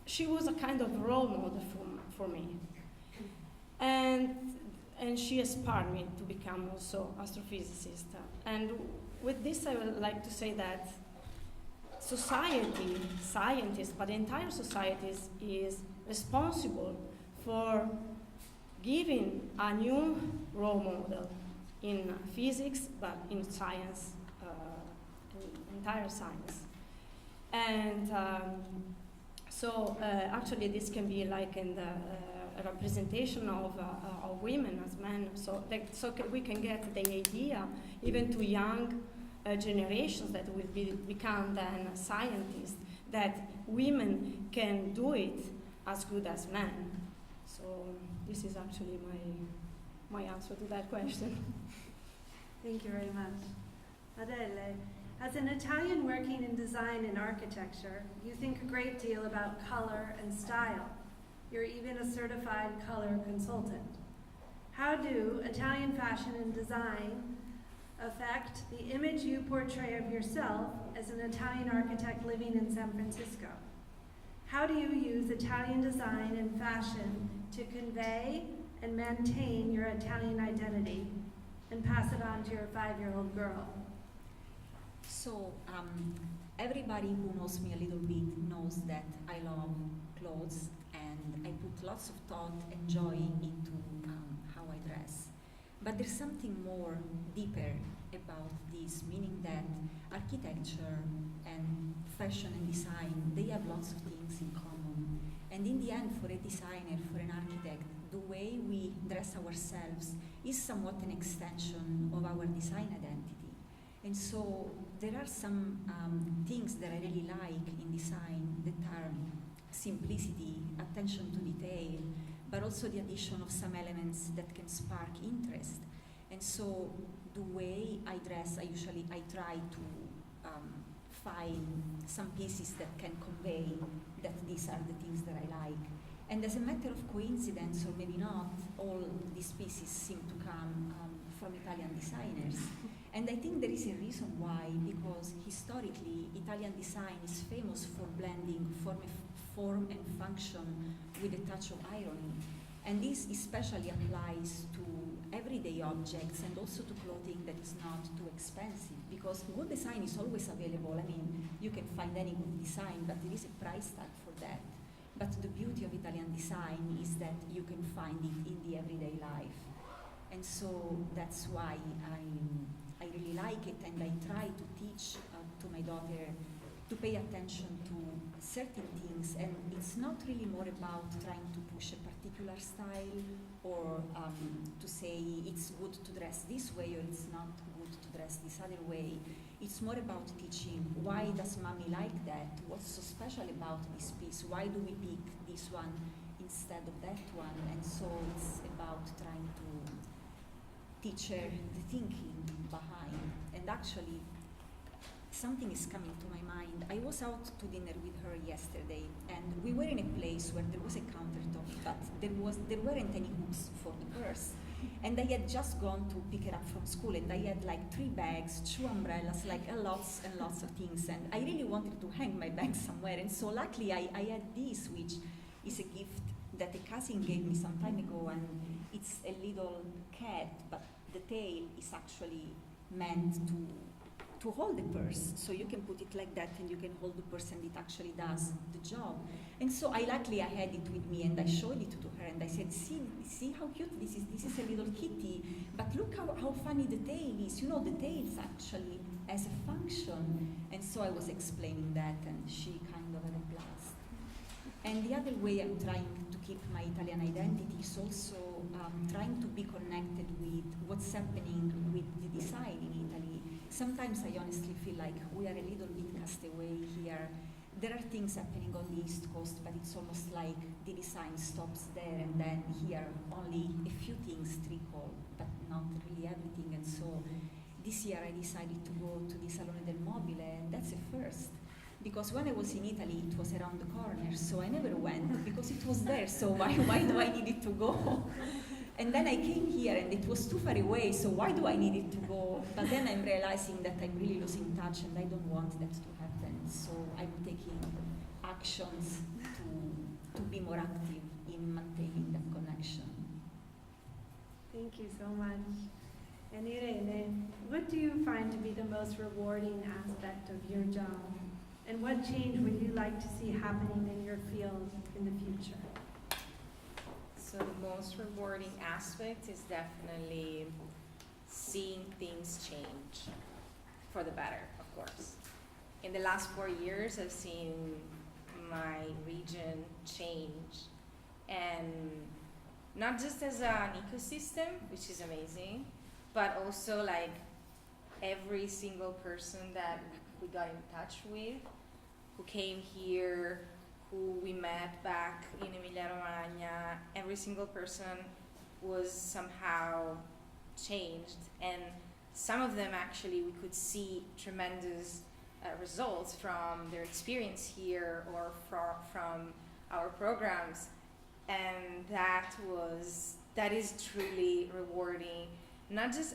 she was a kind of role model for me. And she inspired me to become also astrophysicist. And with this I would like to say that society, scientists, but the entire society is responsible for giving a new role model in physics, but in science, entire science. And so actually this can be like in the representation of women as men, so we can get the idea, even to young generations that will become then scientists, that women can do it as good as men. So this is actually my answer to that question. Thank you very much. Adele, as an Italian working in design and architecture, you think a great deal about color and style. You're even a certified color consultant. How do Italian fashion and design affect the image you portray of yourself as an Italian architect living in San Francisco? How do you use Italian design and fashion to convey and maintain your Italian identity and pass it on to your 5-year-old girl? So everybody who knows me a little bit knows that I love clothes, and I put lots of thought and joy into how I dress. But there's something more deeper about this, meaning that architecture and fashion and design, they have lots of things in common. And in the end, for a designer, for an architect, the way we dress ourselves is somewhat an extension of our design identity. And so there are some things that I really like in design that are simplicity, attention to detail, but also the addition of some elements that can spark interest. And so the way I dress, I try to find some pieces that can convey that these are the things that I like. And as a matter of coincidence, or maybe not, all these pieces seem to come from Italian designers. And I think there is a reason why, because historically, Italian design is famous for blending form and function with a touch of irony. And this especially applies to everyday objects and also to clothing that is not too expensive, because good design is always available. I mean, you can find any good design, but there is a price tag for that. But the beauty of Italian design is that you can find it in the everyday life. And so that's why I really like it, and I try to teach to my daughter to pay attention to certain things, and it's not really more about trying to push a particular style or to say it's good to dress this way or it's not good to dress this other way. It's more about teaching, why does mommy like that? What's so special about this piece? Why do we pick this one instead of that one? And so it's about trying to teach her the thinking behind. And actually, something is coming to my mind. I was out to dinner with her yesterday, and we were in a place where there was a countertop, but there weren't any hooks for the purse. And I had just gone to pick her up from school, and I had like 3 bags, 2 umbrellas, like lots and lots of things. And I really wanted to hang my bag somewhere. And so luckily I had this, which is a gift that a cousin gave me some time ago, and it's a little cat, but the tail is actually meant to hold the purse. So you can put it like that and you can hold the purse, and it actually does the job. And so I had it with me, and I showed it to her, and I said, see how cute this is. This is a little kitty, but look how funny the tail is. You know, the tail actually has a function. And so I was explaining that, and she kind of had a blast. And the other way I'm trying to keep my Italian identity is also trying to be connected with what's happening with the design in Italy. Sometimes I honestly feel like we are a little bit cast away here. There are things happening on the East Coast, but it's almost like the design stops there, and then here only a few things trickle, but not really everything. And so this year I decided to go to the Salone del Mobile, and that's a first. Because when I was in Italy, it was around the corner, so I never went because it was there, so why do I need it to go? And then I came here and it was too far away, so why do I need it to go? But then I'm realizing that I'm really losing touch and I don't want that to happen. So I'm taking actions to be more active in maintaining that connection. Thank you so much. And Irene, what do you find to be the most rewarding aspect of your job? And what change would you like to see happening in your field in the future? So the most rewarding aspect is definitely seeing things change for the better, of course. In the last 4 years, I've seen my region change, and not just as an ecosystem, which is amazing, but also like every single person that we got in touch with, who came here, who we met back in Emilia-Romagna, every single person was somehow changed, and some of them actually we could see tremendous results from their experience here or from our programs, and that is truly rewarding, not just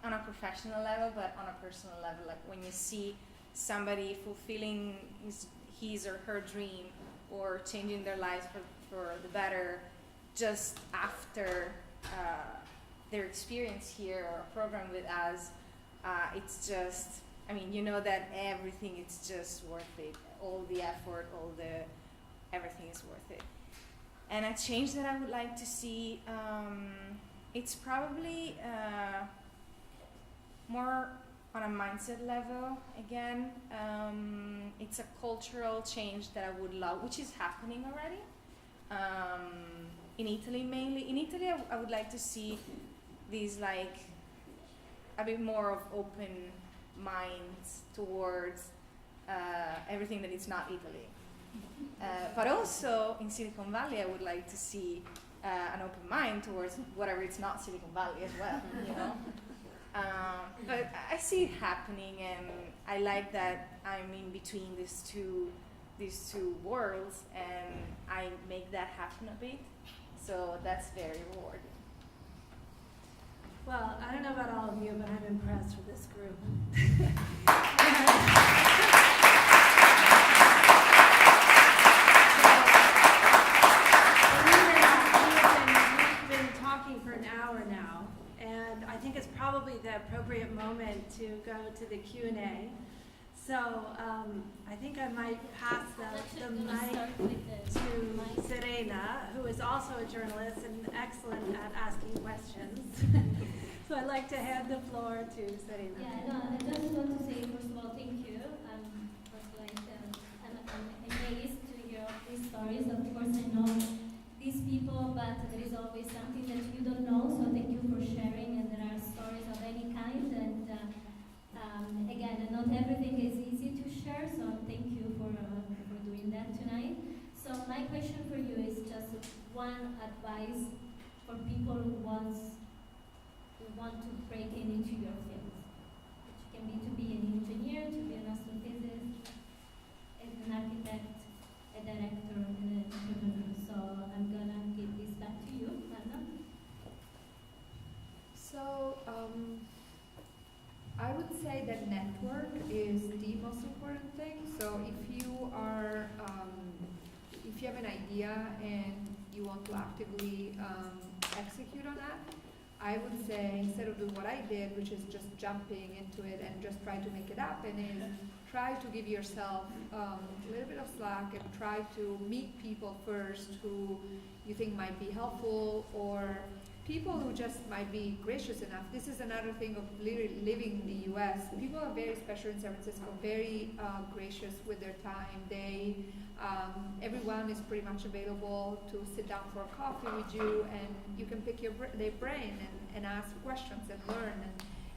on a professional level, but on a personal level. Like when you see somebody fulfilling his or her dream or changing their lives for the better just after their experience here or program with us, it's just, I mean, you know that everything is just worth it. All the effort, everything is worth it. And a change that I would like to see it's probably more on a mindset level again. It's a cultural change that I would love, which is happening already. In Italy mainly. In Italy, I would like to see these like a bit more of open minds towards everything that is not Italy. But also in Silicon Valley, I would like to see an open mind towards whatever it's not Silicon Valley as well, you know. But I see it happening, and I like that I'm in between these two worlds, and I make that happen a bit. So that's very rewarding. Well, I don't know about all of you, but I'm impressed with this group. We've been talking for an hour now, and I think it's probably the appropriate moment to go to the Q&A. So I think I might pass the mic to Serena, who is also a journalist and excellent at asking questions. So I'd like to hand the floor to Serena. Yeah, no, I just want to say, first of all, thank you. I'm amazed to hear these stories. Of course, I know these people, but there is always something that you don't know, so thank you for sharing. And there are stories of any kind, and again, not everything is easy to share, so thank you for doing that tonight. So my question for you is just one advice for people who want to break into your field, which can be to be an engineer, to be an astrophysicist, an architect, a director, and an entrepreneur. So I'm gonna give this back to you, Anna. So I would say that network is the most important thing. So if you are, if you have an idea and you want to actively execute on that, I would say instead of doing what I did, which is just jumping into it and just try to make it happen, is try to give yourself a little bit of slack and try to meet people first who you think might be helpful, or people who just might be gracious enough. This is another thing of living in the US. People are very special in San Francisco, very gracious with their time. They, everyone is pretty much available to sit down for a coffee with you, and you can pick their brain and ask questions and learn,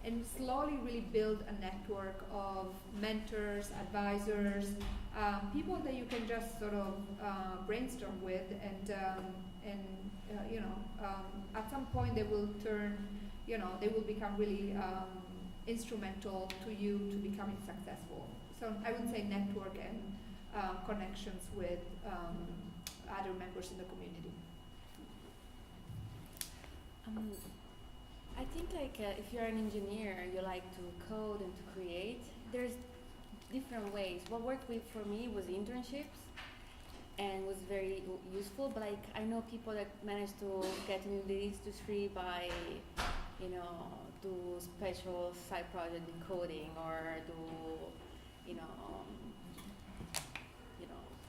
and slowly really build a network of mentors, advisors, people that you can just sort of brainstorm with, and at some point they will turn, they will become really instrumental to you to becoming successful. So I would say network and connections with other members in the community. I think if you're an engineer, you like to code and to create. There's different ways. What worked for me was internships, and was very useful. But I know people that managed to get into the industry by, do special side project in coding, or do,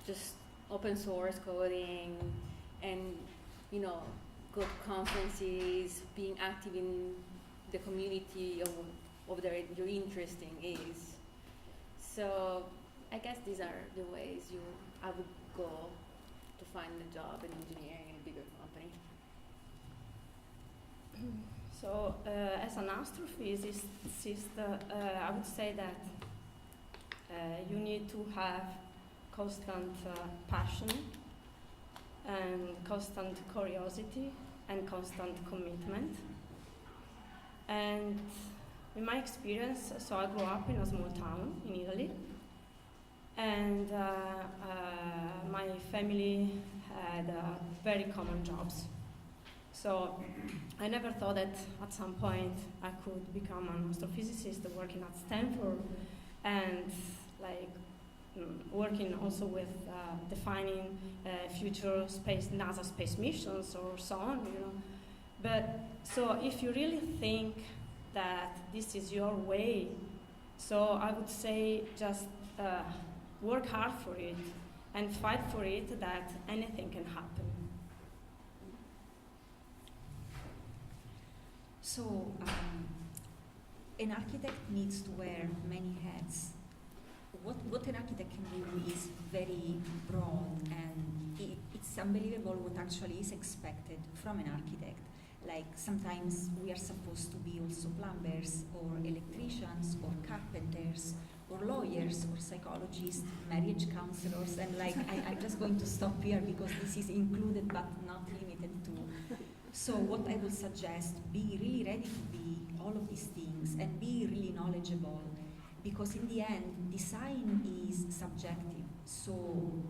just open source coding, and go to conferences, being active in the community of your interesting is. So I guess these are the ways I would go to find a job in engineering in a bigger company. So as an astrophysicist, I would say that you need to have constant passion and constant curiosity and constant commitment. And in my experience, so I grew up in a small town in Italy, and my family had very common jobs. So I never thought that at some point I could become an astrophysicist working at Stanford, and working also with defining future NASA space missions or so on, But so if you really think that this is your way, so I would say just work hard for it and fight for it, that anything can happen. So, an architect needs to wear many hats. What an architect can do is very broad, and it's unbelievable what actually is expected from an architect. Like sometimes we are supposed to be also plumbers or electricians or carpenters or lawyers or psychologists, marriage counselors, and like I'm just going to stop here because this is included but not limited to. So what I would suggest, be really ready to be all of these things and be really knowledgeable, because in the end, design is subjective. So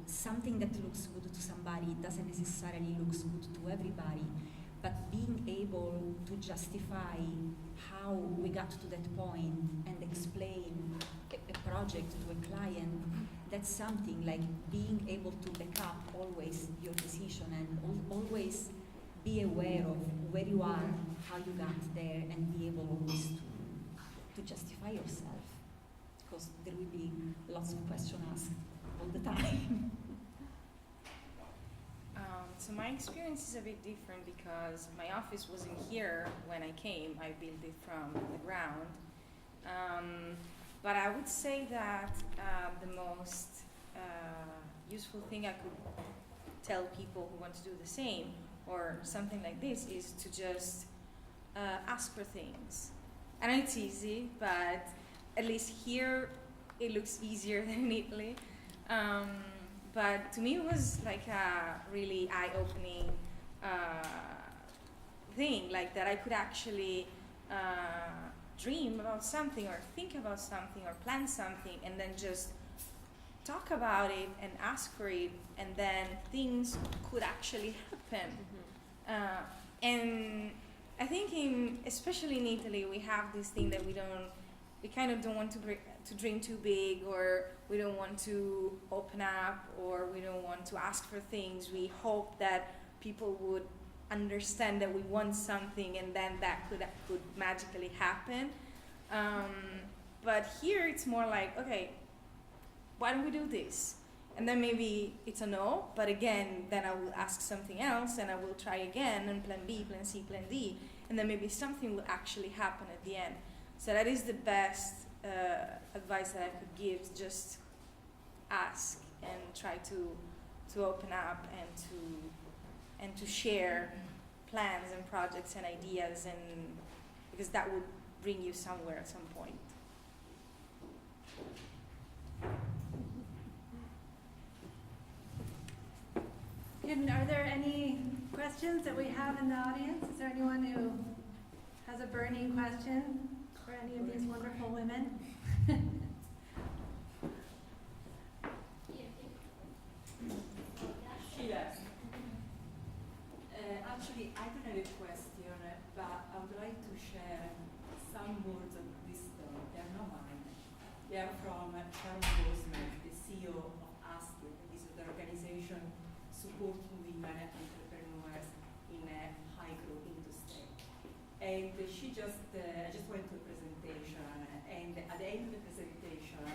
something that looks good to somebody doesn't necessarily look good to everybody. But being able to justify how we got to that point and explain a project to a client, that's something. Like being able to back up always your decision and always be aware of where you are, how you got there, and be able always to justify yourself, because there will be lots of questions asked all the time. So my experience is a bit different because my office wasn't here when I came. I built it from the ground. But I would say that the most useful thing I could tell people who want to do the same or something like this is to just ask for things. I know it's easy, but at least here it looks easier than in Italy. But to me it was like a really eye-opening thing, like that I could actually dream about something or think about something or plan something and then just talk about it and ask for it, and then things could actually happen. And I think especially in Italy, we have this thing that we kind of don't want to dream too big, or we don't want to open up, or we don't want to ask for things. We hope that people would understand that we want something, and then that could magically happen. But here it's more like, okay, why don't we do this? And then maybe it's a no, but again, then I will ask something else, and I will try again, and plan B, plan C, plan D, and then maybe something will actually happen at the end. So that is the best advice that I could give. Just ask and try to open up and to share plans and projects and ideas, and because that would bring you somewhere at some point. And are there any questions that we have in the audience? Is there anyone who has a burning question for any of these wonderful women? Yes. Actually, I don't have a question, but I would like to share some words of wisdom. They are not mine. They are from Sharon Bozeman, the CEO of ASTIC. This is the organization supporting women entrepreneurs in a high-growth industry. And she I just went to a presentation, and at the end of the presentation,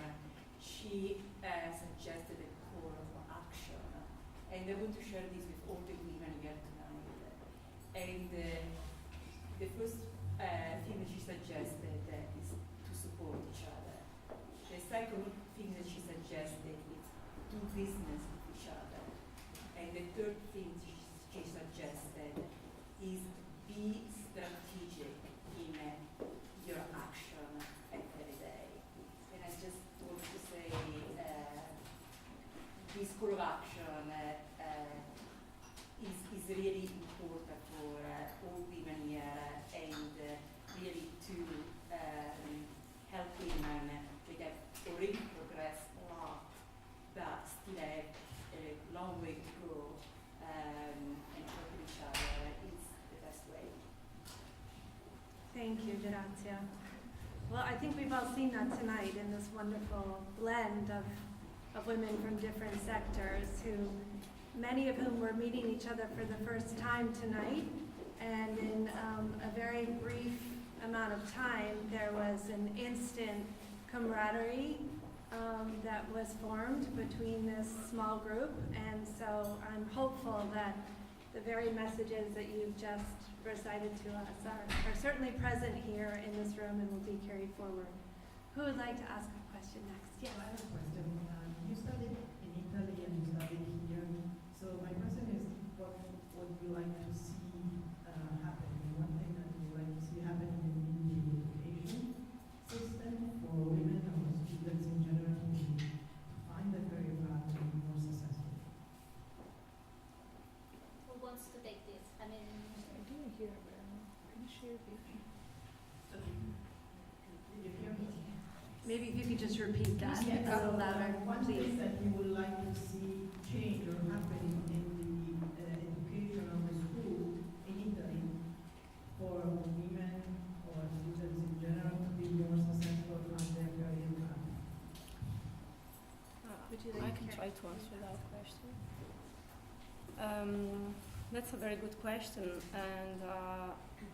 she suggested a call for action. And I want to share this with all the women here tonight. And the first thing that she suggested is to support each other. The second thing that she suggested is do business with each other. And the third thing she suggested is be strategic in your action every day. And I just want to say this call of action is really important for all women here, and really to help women that have already progressed a lot, but still have a long way to go, and helping each other is the best way. Thank you, Grazia. Well, I think we've all seen that tonight in this wonderful blend of women from different sectors, many of whom were meeting each other for the first time tonight. And in a very brief amount of time, there was an instant camaraderie that was formed between this small group. And so I'm hopeful that the very messages that you've just recited to us are certainly present here in this room and will be carried forward. Who would like to ask a question next? Yes. I have a question. You studied in Italy and you studied here. So my question is, what would you like to see happen? One thing that you would like to see happen in the education system for women or students in general to find a career path to be more successful? Who wants to take this? I mean, I didn't hear, but can you share with me? Did you hear me? Maybe if you could just repeat that Yes. a little louder, One please. thing that you would like to see change or happen in the education of the school in Italy for women or students in general to be more successful on their career path. Would you I like can to try to answer that question. That's a very good question, and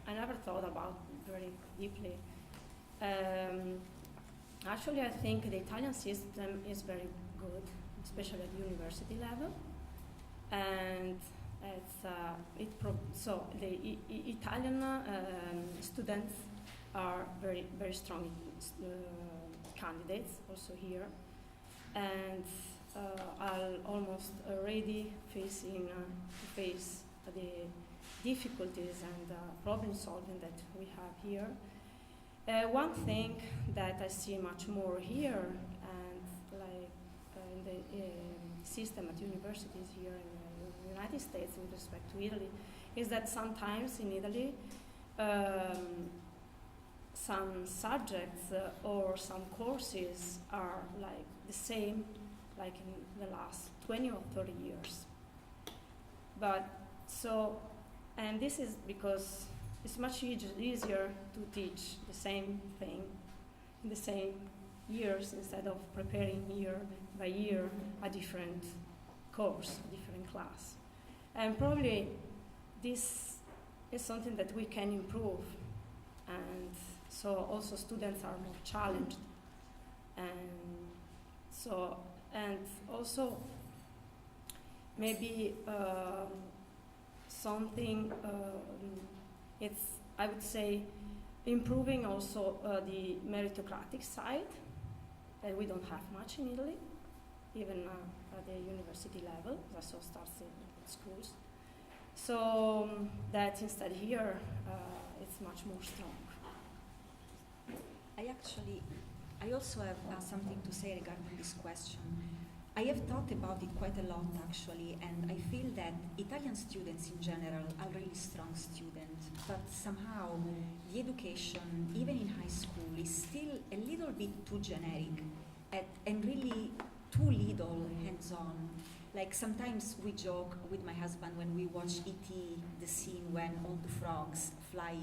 I never thought about it very deeply. Actually, I think the Italian system is very good, especially at the university level, and so the Italian students are very strong candidates also here, and are almost already face the difficulties and problem solving that we have here. One thing that I see much more here and in the system at universities here in the United States with respect to Italy is that sometimes in Italy some subjects or some courses are like the same like in the last 20 or 30 years. And this is because it's much easier to teach the same thing in the same years instead of preparing year by year a different course, a different class. And probably this is something that we can improve. And so also students are more challenged. And also maybe something I would say improving also the meritocratic side that we don't have much in Italy, even at the university level, that so starts in schools. So that instead here it's much more strong. I also have something to say regarding this question. I have thought about it quite a lot actually, and I feel that Italian students in general are really strong students, but somehow the education, even in high school, is still a little bit too generic and really too little hands-on. Like sometimes we joke with my husband when we watch E.T., the scene when all the frogs fly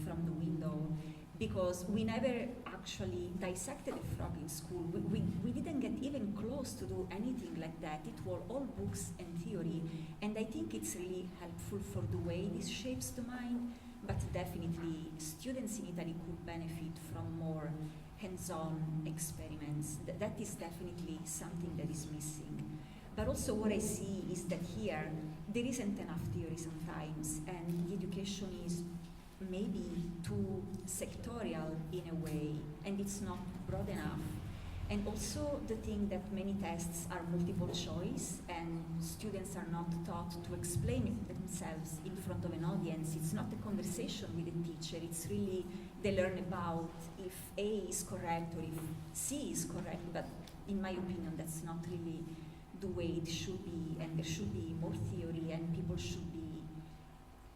from the window, because we never actually dissected a frog in school. We didn't get even close to do anything like that. It were all books and theory, and I think it's really helpful for the way this shapes the mind, but definitely students in Italy could benefit from more hands-on experiments. That is definitely something that is missing. But also what I see is that here, there isn't enough theory sometimes, and the education is maybe too sectorial in a way, and it's not broad enough. And also the thing that many tests are multiple choice, and students are not taught to explain it themselves in front of an audience. It's not a conversation with a teacher, it's really they learn about if A is correct or if C is correct, but in my opinion that's not really the way it should be, and there should be more theory, and people should be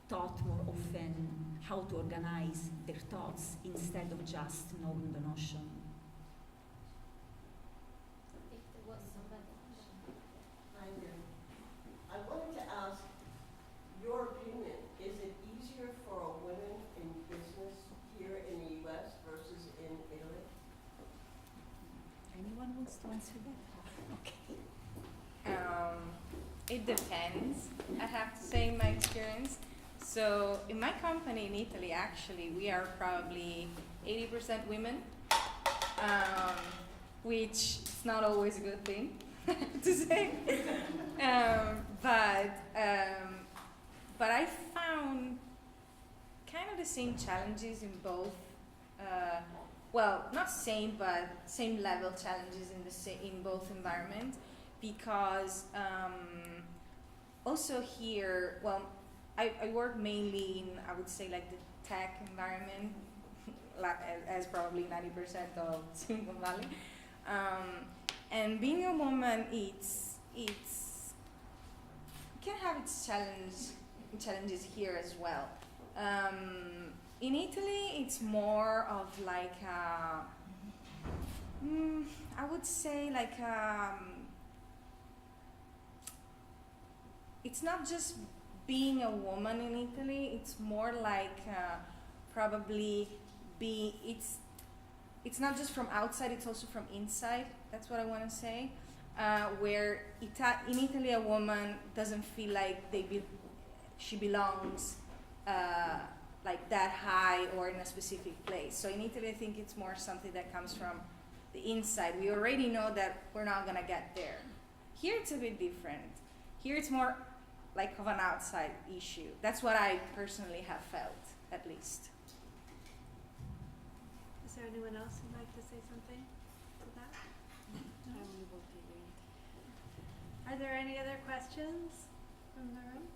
taught more often how to organize their thoughts instead of just knowing the notion. if there was somebody. Hi there. I wanted to ask your opinion. Is it easier for a woman in business here in the U.S. versus in Italy? Anyone wants to answer that? Okay. It depends, I have to say, in my experience. So in my company in Italy, actually, we are probably 80% women, which is not always a good thing to say. But but I found kind of the same challenges in both. Well, not same, but same level challenges in both environments, because also here, well, I work mainly in, I would say, like the tech environment, as probably 90% of Silicon Valley. And being a woman, it's can have its challenges here as well. In Italy, it's more of like I would say like it's not just being a woman in Italy. It's more like probably it's not just from outside. It's also from inside. That's what I want to say. Where in Italy, a woman doesn't feel like she belongs like that high or in a specific place. So in Italy, I think it's more something that comes from the inside. We already know that we're not gonna get there. Here it's a bit different. Here it's more like of an outside issue. That's what I personally have felt, at least. Is there anyone else who'd like to say something to that? No? Are there any other questions from the room?